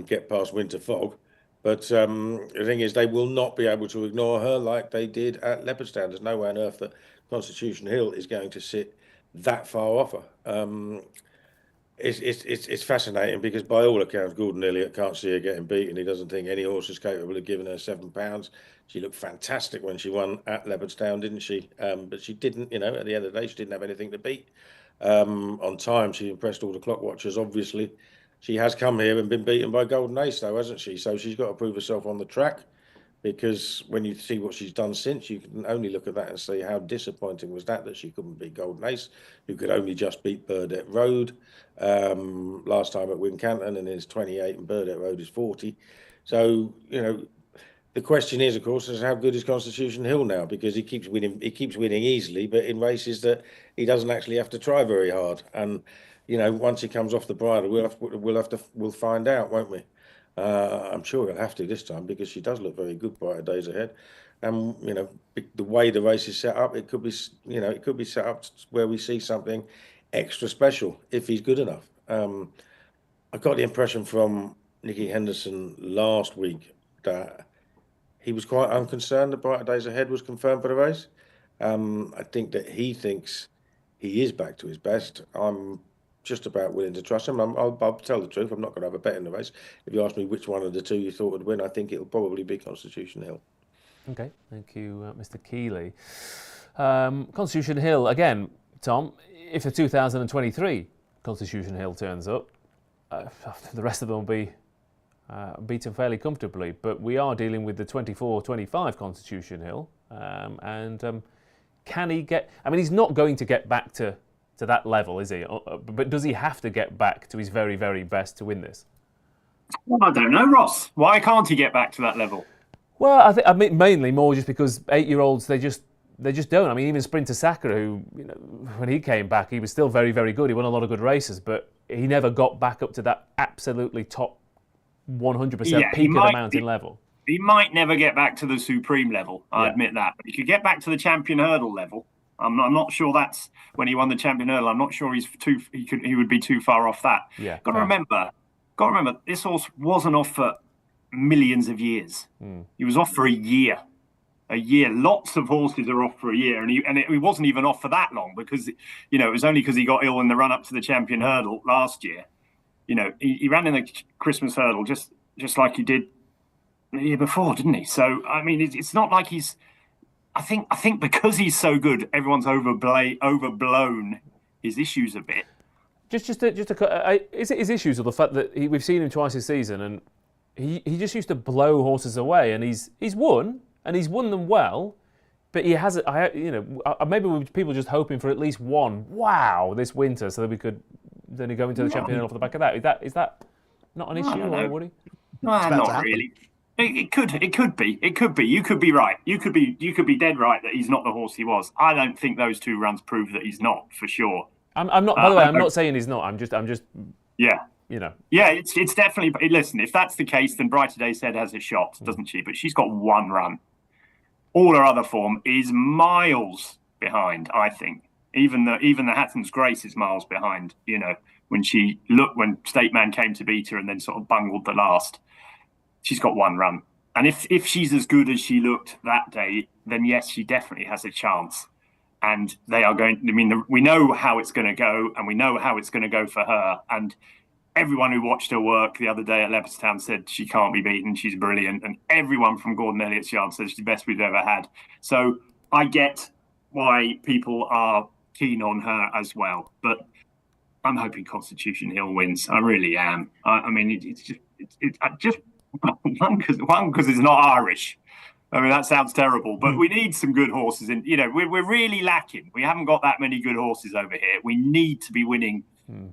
get past Winter Fog. But the thing is, they will not be able to ignore her like they did at Leopardstown. There's no way on earth that Constitution Hill is going to sit that far off her. It's fascinating because by all accounts, Gordon Elliott can't see her getting beaten. He doesn't think any horse is capable of giving her £7. She looked fantastic when she won at Leopardstown, didn't she? But she didn't, at the end of the day, she didn't have anything to beat. On time, she impressed all the clock watchers, obviously. She has come here and been beaten by Golden Ace, though, hasn't she? So she's got to prove herself on the track, because when you see what she's done since, you can only look at that and say how disappointing was that she couldn't beat Golden Ace, who could only just beat Burdett Road last time at Wincanton, and is 28 and Burdett Road is 40. So, The question is, of course, is how good is Constitution Hill now? Because he keeps winning. He keeps winning easily, but in races that he doesn't actually have to try very hard. And once he comes off the bridle, we'll find out, won't we? I'm sure he'll have to this time because she does look very good. Brighter days ahead, and the way the race is set up, it could be set up where we see something extra special if he's good enough. I got the impression from Nicky Henderson last week that he was quite unconcerned that Brighter Days Ahead was confirmed for the race. I think that he thinks he is back to his best. I'm just about willing to trust him. I'll tell the truth. I'm not going to have a bet in the race. If you ask me which one of the two you thought would win, I think it'll probably be Constitution Hill. Okay, thank you, Mr. Kealy. Constitution Hill, again, Tom, if the 2023 Constitution Hill turns up, the rest of them will be beaten fairly comfortably, but we are dealing with the 24-25 Constitution Hill, and can he get? I mean, he's not going to get back to that level, is he? But does he have to get back to his very, very best to win this? Well, I don't know, Ross. Why can't he get back to that level? Well, I mean mainly more just because 8-year-olds they just don't. I mean, even Sprinter Saka, who when he came back, he was still very, very good. He won a lot of good races, but he never got back up to that absolutely top 100% peak of the mountain level. He might never get back to the supreme level. I admit that, but he could get back to the champion hurdle level. I'm not sure that's when he won the champion hurdle. I'm not sure he would be too far off that. Yeah. Got to remember, this horse wasn't off for millions of years. He was off for a year. Lots of horses are off for a year, and he wasn't even off for that long because it was only because he got ill in the run up to the champion hurdle last year. He ran in the Christmas hurdle just like he did the year before, didn't he? So I mean, it's not like he's. I think because he's so good, everyone's overblown his issues a bit. His issues are the fact that we've seen him twice this season, and he just used to blow horses away, and he's won. And he's won them well, but he hasn't. Maybe people just hoping for at least one wow this winter, so that we could then go into the champion off the back of that. Is that not an issue, or Woody? No, not really. It could be. You could be right. You could be dead right that he's not the horse he was. I don't think those two runs prove that he's not for sure. I'm not. By the way, I'm not saying he's not. I'm just. Yeah. Yeah, it's definitely. Listen, if that's the case, then Brighter Days Ahead has a shot, doesn't she? But she's got one run. All her other form is miles behind, I think. Even the Hatton's Grace is miles behind. When State Man came to beat her and then sort of bungled the last, she's got one run. And if she's as good as she looked that day, then yes, she definitely has a chance. And they are going. I mean, we know how it's going to go, and we know how it's going to go for her. And everyone who watched her work the other day at Leopardstown said she can't be beaten. She's brilliant. And everyone from Gordon Elliott's yard says she's the best we've ever had. So I get why people are keen on her as well. But I'm hoping Constitution Hill wins. I really am. I mean, it's just one because it's not Irish. I mean, that sounds terrible, but we need some good horses. And, we're really lacking. We haven't got that many good horses over here. We need to be winning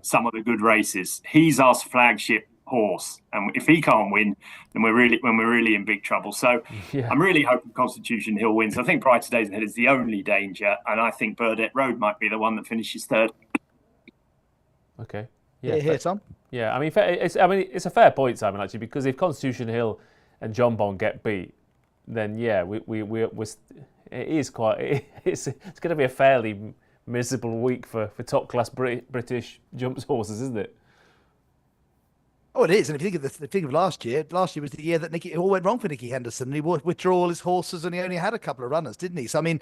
some of the good races. He's our flagship horse, and if he can't win, then we're really in big trouble. So I'm really hoping Constitution Hill wins. I think Brighter Days Ahead is the only danger, and I think Burdett Road might be the one that finishes third. Okay. Yeah, Tom. Yeah, I mean, it's a fair point, Simon, actually, because if Constitution Hill and John Bond get beat, then it's going to be a fairly miserable week for top class British jumps horses, isn't it? Oh, it is. And if you think of last year was the year that it all went wrong for Nicky Henderson. He withdrew all his horses, and he only had a couple of runners, didn't he? So I mean,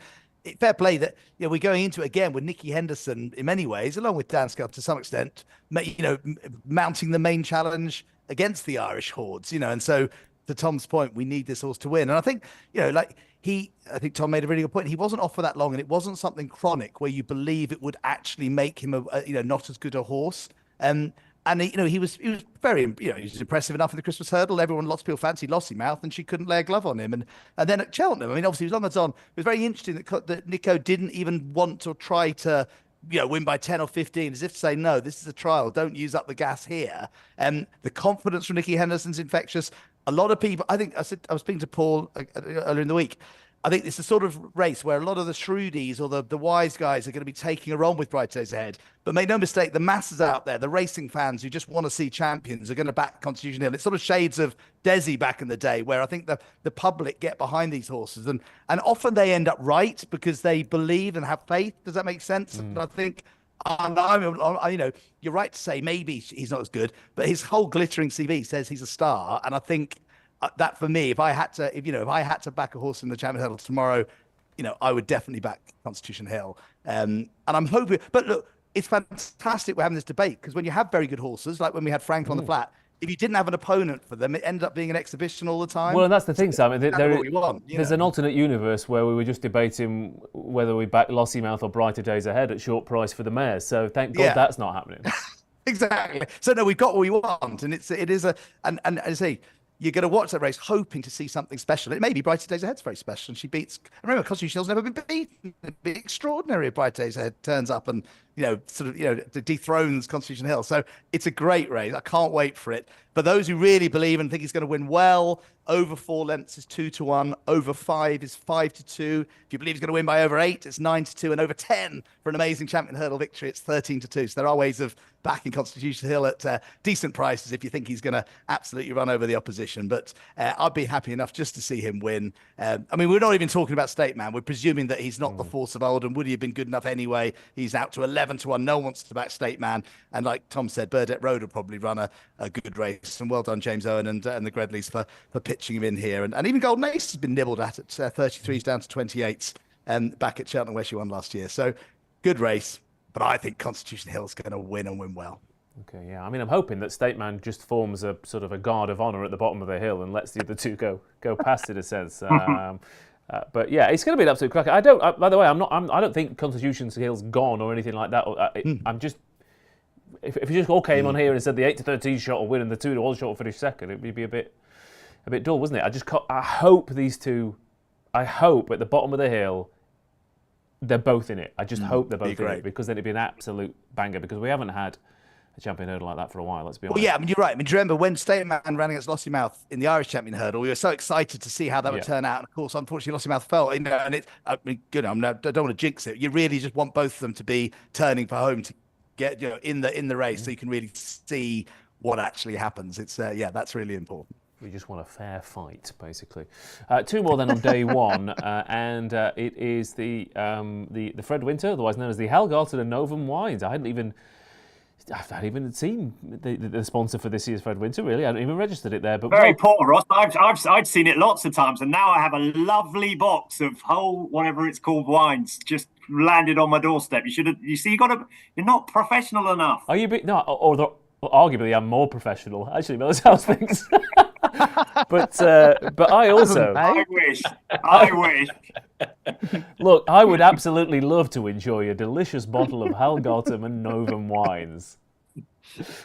fair play that we're going into it again with Nicky Henderson in many ways, along with Dan Scull to some extent, mounting the main challenge against the Irish hordes. And so to Tom's point, we need this horse to win. And I think I think Tom made a really good point. He wasn't off for that long, and it wasn't something chronic where you believe it would actually make him not as good a horse. And he was very, he was impressive enough in the Christmas hurdle. Lots of people fancied Lossiemouth, and she couldn't lay a glove on him. And then at Cheltenham, I mean, obviously, as long as it's on, it was very interesting that Nico didn't even want to try to win by 10 or 15, as if to say, no, this is a trial. Don't use up the gas here. The confidence from Nicky Henderson's infectious. a lot of people, I was speaking to Paul earlier in the week. I think it's the sort of race where a lot of the shrewdies or the wise guys are going to be taking a run with Bright Days Ahead. But make no mistake, the masses out there, the racing fans who just want to see champions, are going to back Constitution Hill. It's sort of shades of Desi back in the day, where I think the public get behind these horses, and often they end up right because they believe and have faith. Does that make sense? And I think. You're right to say maybe he's not as good, but his whole glittering CV says he's a star, and I think that for me, if I had to back a horse in the Champion Hurdle tomorrow, I would definitely back Constitution Hill. And I'm hoping, but look, it's fantastic we're having this debate, because when you have very good horses, like when we had Frank on the flat, if you didn't have an opponent for them, it ended up being an exhibition all the time. Well, and that's the thing, Sam. There's an alternate universe where we were just debating whether we back Lossiemouth or Brighter Days Ahead at short price for the mares. So thank God that's not happening. Exactly. So no, we've got what we want, and it is and I say, you're going to watch that race hoping to see something special. It may be Brighter Days Ahead's very special, and she beats. And remember, Constitution Hill's never been beaten. It'd be extraordinary if Brighter Days Ahead turns up and dethrones Constitution Hill. So it's a great race. I can't wait for it. For those who really believe and think he's going to win well, over 4 lengths is 2-1. Over 5 is 5-2. If you believe he's going to win by over 8, it's 9-2, and over 10 for an amazing Champion Hurdle victory, it's 13-2. So there are ways of backing Constitution Hill at decent prices if you think he's going to absolutely run over the opposition. But I'd be happy enough just to see him win. We're not even talking about State Man. We're presuming that he's not the force of old, and would he have been good enough anyway? He's out to 11-1. No one wants to back State Man. And like Tom said, Burdett Road will probably run a good race. And well done, James Owen and the Gredleys for pitching him in here. And even Golden Ace has been nibbled at 33s down to 28s back at Cheltenham where she won last year. So good race. But I think Constitution Hill's going to win and win well. Okay, yeah. I'm hoping that State Man just forms a sort of a guard of honour at the bottom of the hill and lets the other two go past, in a sense. But yeah, it's going to be an absolute cracker. By the way, I don't think Constitution Hill's gone or anything like that. I'm just. If you just all came on here and said the 8-13 shot will win and the 2-1 shot will finish second, it would be a bit dull, wasn't it? I hope these two. I hope at the bottom of the hill, they're both in it. I just hope they're both in it, because then it'd be an absolute banger, because we haven't had a Champion Hurdle like that for a while, let's be honest. Well, yeah, you're right. Do you remember when State Man ran against Lossiemouth in the Irish Champion Hurdle? We were so excited to see how that would turn out. And of course, unfortunately, Lossiemouth fell. And I don't want to jinx it. You really just want both of them to be turning for home to get in the race, so you can really see what actually happens. It's that's really important. We just want a fair fight, basically. 2 more then on day one, and it is the Fred Winter, otherwise known as the Hellgarten and Novum wines. I hadn't even seen the sponsor for this year's Fred Winter, really. I hadn't even registered it there. But very poor, Ross. I've seen it lots of times, and now I have a lovely box of whole, whatever it's called, wines just landed on my doorstep. You're not professional enough. Are you? Arguably, I'm more professional. Actually, those house things. But I also. I wish. Look, I would absolutely love to enjoy a delicious bottle of Hellgarten and Novum wines.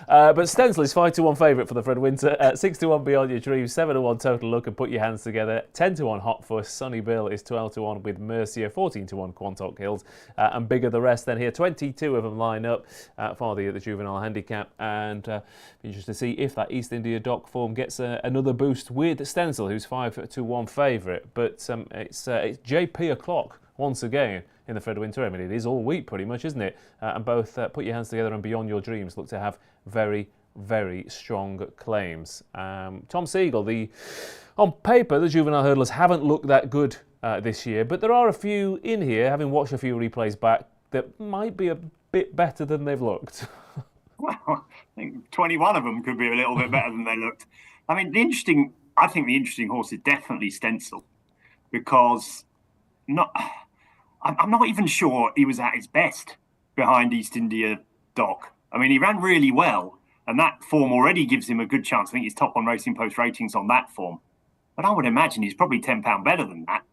But Stencil is 5-1 favourite for the Fred Winter. 6-1 Beyond Your Dreams, 7-1 Total Look and Put Your Hands Together, 10-1 Hot Fuss, Sunny Bill is 12-1 with Mercia, 14-1 Quantock Hills, and bigger the rest then here. 22 of them line up for the Juvenile Handicap, and be interested to see if that East India Dock form gets another boost with Stencil, who's 5-1 favourite. But it's JP o'clock once again in the Fred Winter. It is all week pretty much, isn't it? And both Put Your Hands Together and Beyond Your Dreams look to have very, very strong claims. Tom Segal, on paper, the juvenile hurdlers haven't looked that good this year, but there are a few in here, having watched a few replays back, that might be a bit better than they've looked. Well, I think 21 of them could be a little bit better than they looked. I think the interesting horse is definitely Stencil, because I'm not even sure he was at his best behind East India Dock. He ran really well, and that form already gives him a good chance. I think he's top on Racing Post ratings on that form. But I would imagine he's probably £10 better than that.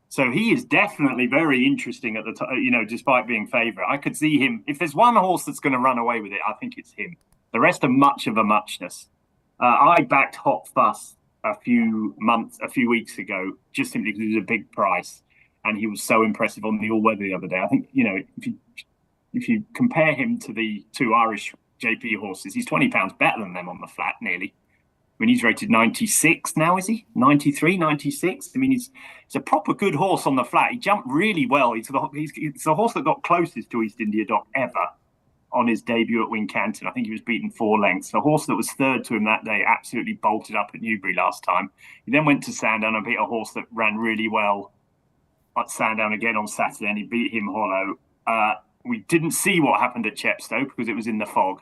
So he is definitely very interesting at the time, despite being favourite. I could see him. If there's one horse that's going to run away with it, I think it's him. The rest are much of a muchness. I backed Hot Fuss a few weeks ago, just simply because it was a big price. And he was so impressive on the all-weather the other day. I think, if you compare him to the two Irish JP horses, he's £20 better than them on the flat, nearly. mean, he's rated 96 now, is he? 93, 96? I mean, he's a proper good horse on the flat. He jumped really well. He's the horse that got closest to East India Dock ever on his debut at Wincanton. I think he was beaten 4 lengths. The horse that was third to him that day absolutely bolted up at Newbury last time. He then went to Sandown and beat a horse that ran really well at Sandown again on Saturday, and he beat him hollow. We didn't see what happened at Chepstow because it was in the fog,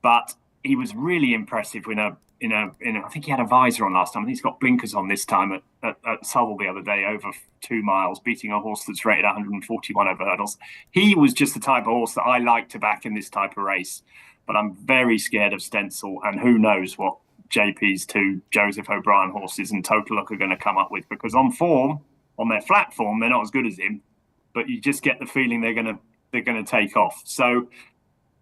but he was really impressive I think he had a visor on last time. I think he's got blinkers on this time at Southall the other day over 2 miles, beating a horse that's rated 141 over hurdles. He was just the type of horse that I like to back in this type of race, but I'm very scared of Stencil, and who knows what JP's 2 Joseph O'Brien horses and Total Look are going to come up with, because on form, on their flat form, they're not as good as him, but you just get the feeling they're going to take off. So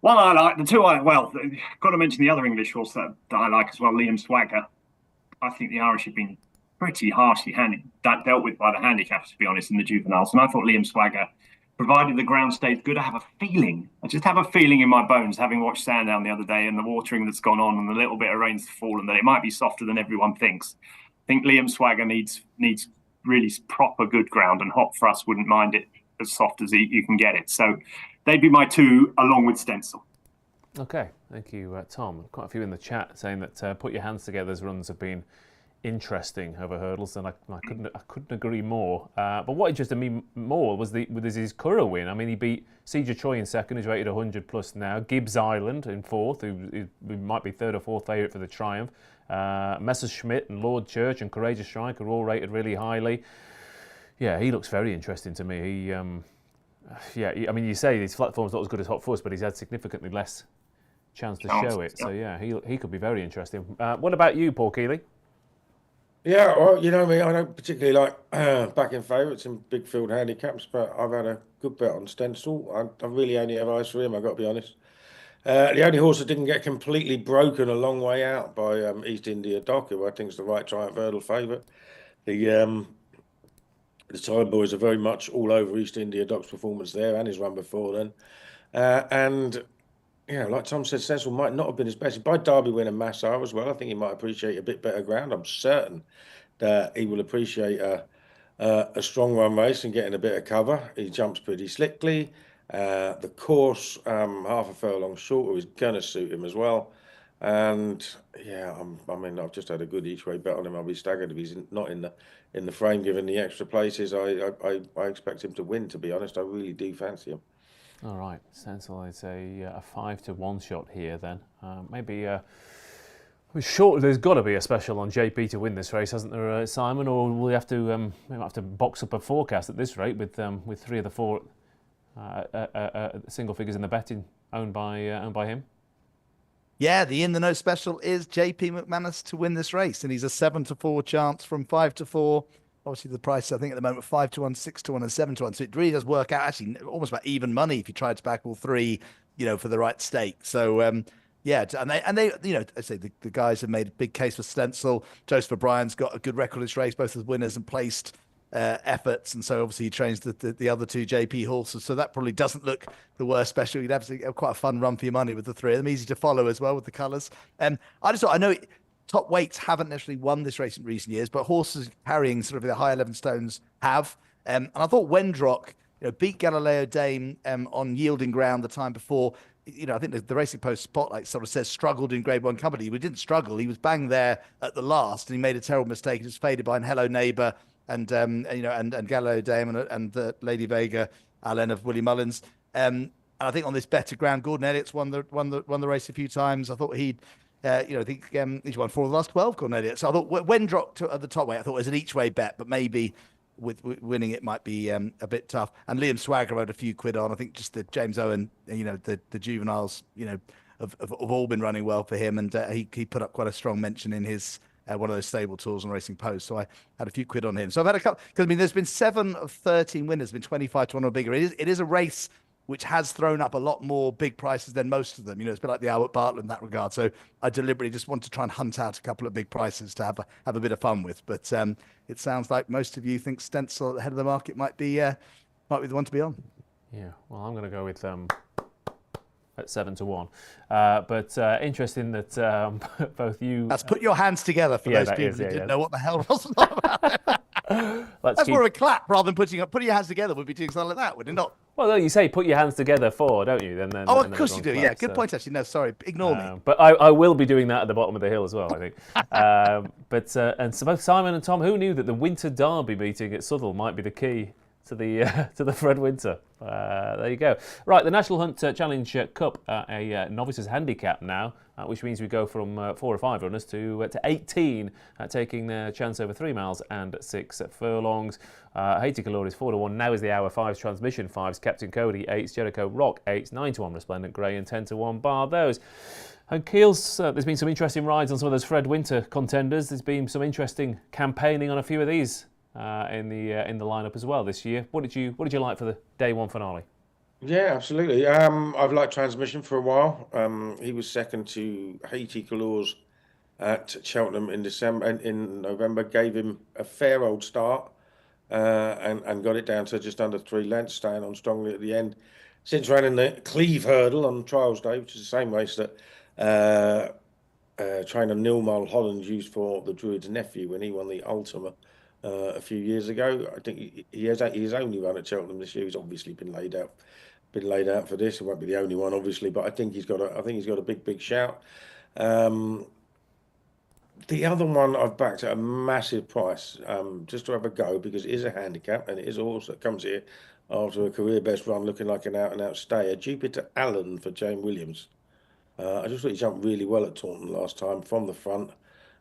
one I like, got to mention the other English horse that I like as well, Liam Swagger. I think the Irish have been pretty harshly dealt with by the handicaps, to be honest, in the juveniles. And I thought Liam Swagger, provided the ground stayed good, I just have a feeling in my bones, having watched Sandown the other day and the watering that's gone on and the little bit of rain's fallen, that it might be softer than everyone thinks. I think Liam Swagger needs really proper good ground, and Hot Thrust wouldn't mind it as soft as you can get it. So they'd be my 2 along with Stencil. Okay, thank you, Tom. Quite a few in the chat saying that put your hands together as runs have been interesting over hurdles, and I couldn't agree more. But what interested me more was his Curragh win. I mean, he beat Seja Choi in second, who's rated 100 plus now. Gibbs Island in fourth, who might be third or fourth favourite for the Triumph. Messerschmitt and Lord Church and Courageous Strike are all rated really highly. Yeah, he looks very interesting to me. I mean, you say his flat form's not as good as Hot Fuss, but he's had significantly less chance to show it. So yeah, he could be very interesting. What about you, Paul Kealy? Yeah, well, you know me, I don't particularly like backing favourites in big field handicaps, but I've had a good bet on Stencil. I really only have eyes for him, I've got to be honest. The only horse that didn't get completely broken a long way out by East India Dock, who I think is the right Triumph Hurdle favourite. The Time Boys are very much all over East India Dock's performance there and his run before then. And, you know, like Tom said, Stencil might not have been his best. By Derby winner Massar as well, I think he might appreciate a bit better ground. I'm certain that he will appreciate a strong run race and getting a bit of cover. He jumps pretty slickly. The course, half a furlong shorter, is going to suit him as well. And yeah, I've just had a good each way bet on him. I'll be staggered if he's not in the frame, given the extra places. I expect him to win, to be honest. I really do fancy him. All right, Stencil is a 5-1 shot here then. Maybe short. There's got to be a special on JP to win this race, hasn't there, Simon? Or will we have to box up a forecast at this rate with 3 of the 4 single figures in the betting owned by him? Yeah, the In the Know special is JP McManus to win this race, and he's a 7-4 chance from 5-4. Obviously, the price, I think, at the moment, 5-1, 6-1, and 7-1. So it really does work out, actually, almost about even money if you tried to back all 3, for the right stake. So, yeah, and they, I say the guys have made a big case for Stencil. Joseph O'Brien's got a good record in this race, both as winners and placed efforts, and so obviously he trains the other 2 JP horses, so that probably doesn't look the worst special. You'd have quite a fun run for your money with the 3 of them, easy to follow as well with the colours. I just thought, I know top weights haven't necessarily won this race in recent years, but horses carrying sort of the high 11 stones have, and I thought Wendrock beat Galileo Dame on yielding ground the time before. I think the Racing Post Spotlight sort of says struggled in Grade 1 company. He didn't struggle, he was bang there at the last, and he made a terrible mistake. He was faded by an Hello Neighbour and Galileo Dame and the Lady Vega Allen of Willie Mullins. And I think on this better ground, Gordon Elliott's won the race a few times. I thought he's won 4 of the last 12, Gordon Elliott. So I thought Wendrock at the top weight, I thought it was an each way bet, but maybe with winning it might be a bit tough. And Liam Swagger had a few quid on. I think just the James Owen, the juveniles, have all been running well for him, and he put up quite a strong mention in his one of those stable tours on Racing Post. So I had a few quid on him. So I've had a couple, because there's been 7 of 13 winners, been 25-1 or bigger. It is a race which has thrown up a lot more big prices than most of them. It's been like the Albert Bartlett in that regard. So I deliberately just want to try and hunt out a couple of big prices to have a bit of fun with. But it sounds like most of you think Stencil at the head of the market might be the one to be on. Yeah, well, I'm going to go with at 7-1. But interesting that both you. That's put your hands together for those people who didn't know what the hell Ross was on about. That's more of a clap rather than putting your hands together would be doing something like that, would it not? Well, no, you say put your hands together for, don't you? Then of course you do. Clap, yeah, good point actually. No, sorry, ignore me. But I will be doing that at the bottom of the hill as well, I think. And so both Simon and Tom, who knew that the Winter Derby meeting at Southwell might be the key to the Fred Winter? There you go. Right, the National Hunt Challenge Cup, a novices handicap now, which means we go from 4 or 5 runners to 18, taking their chance over 3 miles and 6 furlongs. Haiti Calor is 4-1. Now is the hour. 5s Transmission 5s. Captain Cody 8s. Jericho Rock 8s. 9-1 Resplendent Grey and 10-1 bar those. And Keels, there's been some interesting rides on some of those Fred Winter contenders. There's been some interesting campaigning on a few of these in the lineup as well this year. What did you like for the day 1 finale? Yeah, absolutely. I've liked Transmission for a while. He was second to Haiti Calors at Cheltenham in November. Gave him a fair old start and got it down to just under 3 lengths, staying on strongly at the end. Since running the Cleve Hurdle on Trials Day, which is the same race that trainer Neil Mulholland used for the Druid's nephew when he won the Ultima a few years ago. I think he's only run at Cheltenham this year. He's obviously been laid out for this. It won't be the only one, obviously, but I think he's got a big shout. The other one I've backed at a massive price, just to have a go, because it is a handicap and it is a horse that comes here after a career best run, looking like an out-and-out stayer. Jupiter Allen for Jane Williams. I just thought he jumped really well at Taunton last time from the front.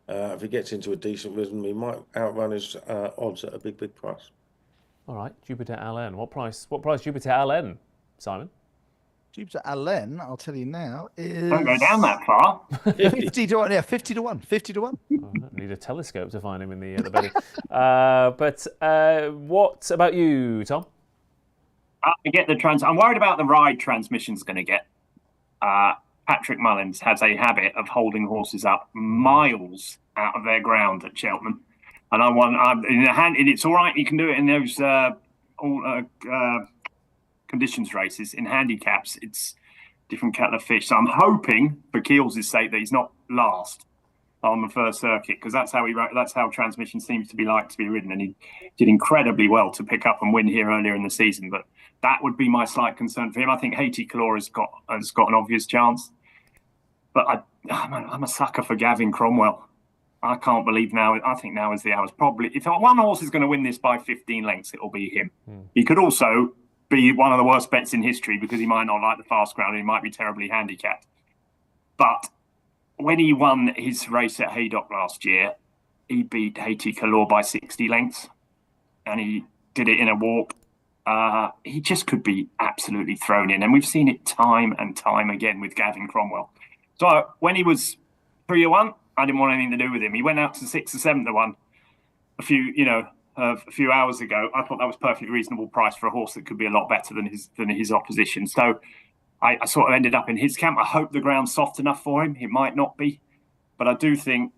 If he gets into a decent rhythm, he might outrun his odds at a big price. All right, Jupiter Allen. What price Jupiter Allen, Simon? Jupiter Allen, I'll tell you now, is... Don't go down that far. 50 to 1, yeah, 50 to 1. Oh, I need a telescope to find him in the betting. But what about you, Tom? I get the I'm worried about the ride Transmission's going to get. Patrick Mullins has a habit of holding horses up miles out of their ground at Cheltenham, and it's all right. You can do it in those conditions races. In handicaps, it's different kettle of fish. So I'm hoping, for Keels' sake, that he's not last on the first circuit, because that's how Transmission seems to be ridden, and he did incredibly well to pick up and win here earlier in the season. But that would be my slight concern for him. I think Haiti Calor has got an obvious chance, but I'm a sucker for Gavin Cromwell. I can't believe now. I think now is the hour. Probably, if one horse is going to win this by 15 lengths, it'll be him. He could also be one of the worst bets in history, because he might not like the fast ground and he might be terribly handicapped. But when he won his race at Haydock last year, he beat Haiti Calor by 60 lengths, and he did it in a walk. He just could be absolutely thrown in, and we've seen it time and time again with Gavin Cromwell. So when he was 3-1, I didn't want anything to do with him. He went out to 6 or 7-1 a few hours ago. I thought that was perfectly reasonable price for a horse that could be a lot better than his opposition. So I sort of ended up in his camp. I hope the ground's soft enough for him. It might not be, but I do think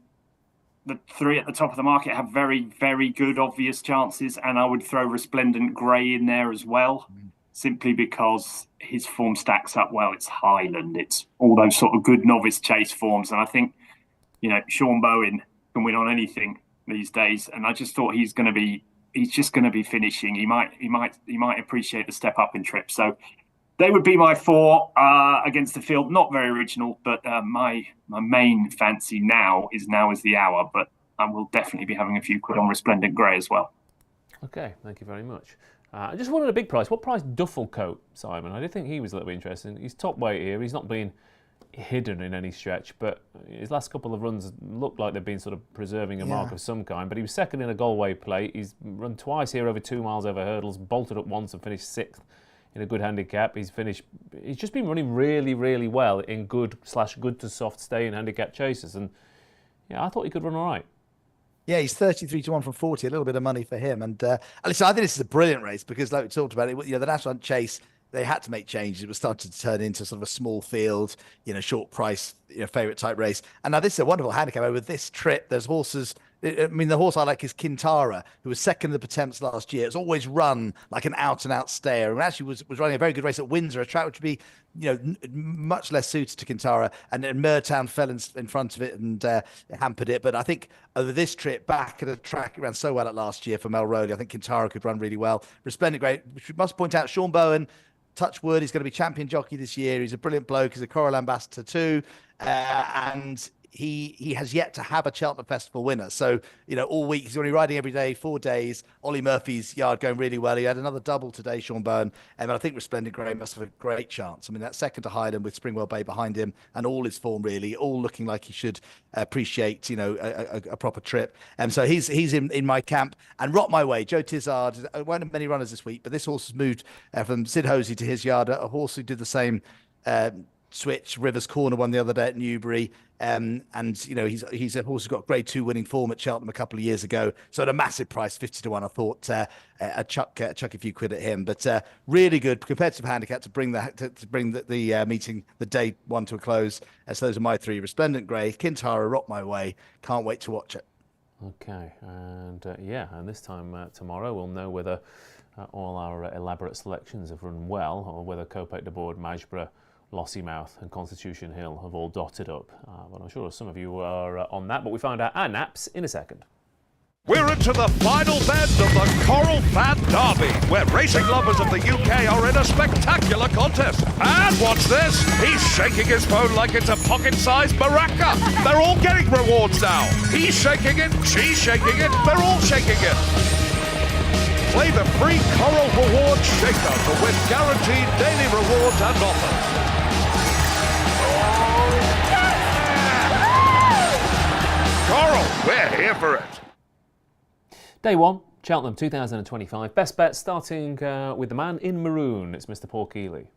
the 3 at the top of the market have very, very good obvious chances, and I would throw Resplendent Grey in there as well, simply because his form stacks up well. It's Highland, it's all those sort of good novice chase forms, and I think Sean Bowen can win on anything these days, and I just thought he's just going to be finishing. He might appreciate the step up in trip. So they would be my 4 against the field. Not very original, but my main fancy now is the hour. But I will definitely be having a few quid on Resplendent Grey as well. Okay, thank you very much. I just wanted a big price. What price Duffel Coat, Simon? I did think he was a little bit interesting. He's top weight here. He's not been hidden in any stretch, but his last couple of runs looked like they've been sort of preserving a mark of some kind. But he was second in a Galway plate. He's run twice here over 2 miles over hurdles, bolted up once and finished 6th in a good handicap. He's just been running really, really well in good to soft stay in handicap chases, and I thought he could run all right. Yeah, he's 33 to 1 from 40, a little bit of money for him. And listen, I think this is a brilliant race because, like we talked about it, the National Hunt Chase, they had to make changes. It was starting to turn into sort of a small field, short price, favourite type race. And now this is a wonderful handicap. Over this trip, there's horses I mean, the horse I like is Kintara, who was second in the Pertemps last year. It's always run like an out-and-out stayer, and actually was running a very good race at Windsor, a track which would be, much less suited to Kintara. And then Mertown fell in front of it and hampered it. But I think over this trip back at a track it ran so well at last year for Melrose, I think Kintara could run really well. Resplendent Grey, which we must point out, Sean Bowen, touch wood, he's going to be champion jockey this year. He's a brilliant bloke. He's a Coral ambassador too, and he has yet to have a Cheltenham Festival winner. So, all week he's only riding every day, 4 days. Ollie Murphy's yard going really well. He had another double today, Sean Byrne. And I think Resplendent Grey must have a great chance. I mean, that second to Highland with Springwell Bay behind him and all his form really, all looking like he should appreciate, a proper trip. And so he's in my camp. And Rot My Way, Joe Tizard, won't have many runners this week, but this horse has moved from Sid Hosey to his yard, a horse who did the same switch. Rivers Corner won the other day at Newbury. And he's a horse who's got grade 2 winning form at Cheltenham a couple of years ago. So at a massive price, 50-1, I thought I'd chuck a few quid at him. But really good competitive handicap to bring the meeting, the day one, to a close. So those are my three: Resplendent Grey, Kintara, Rot My Way. Can't wait to watch it. Okay, and and this time tomorrow we'll know whether all our elaborate selections have run well, or whether Copac de Board, Mageborough, Lossiemouth and Constitution Hill have all dotted up. But I'm sure some of you are on that, but we find out our naps in a second. We're into the final bend of the Coral Fan Derby, where racing lovers of the UK are in a spectacular contest. And watch this, he's shaking his phone like it's a pocket-sized maraca. They're all getting rewards now. He's shaking it, she's shaking it, they're all shaking it. Play the free Coral Reward Shaker to win guaranteed daily rewards and offers. Coral, we're here for it. Day one, Cheltenham 2025. Best bet starting with the man in maroon. It's Mr. Paul Kealy.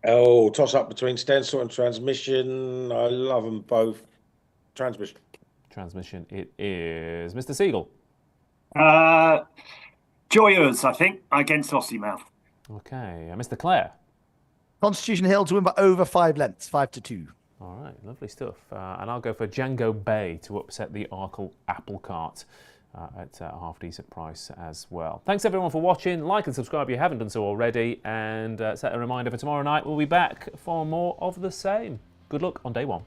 Oh, toss up between Stencil and Transmission. I love them both. Transmission. Transmission it is. Mr. Segal. Joyeuse, I think, against Lossiemouth. Okay, Mr. Clare. Constitution Hill to win by over 5 lengths, 5-2. All right, lovely stuff. And I'll go for Django Bay to upset the Arkle Apple Cart at a half-decent price as well. Thanks everyone for watching. Like and subscribe if you haven't done so already. And set a reminder for tomorrow night. We'll be back for more of the same. Good luck on day one.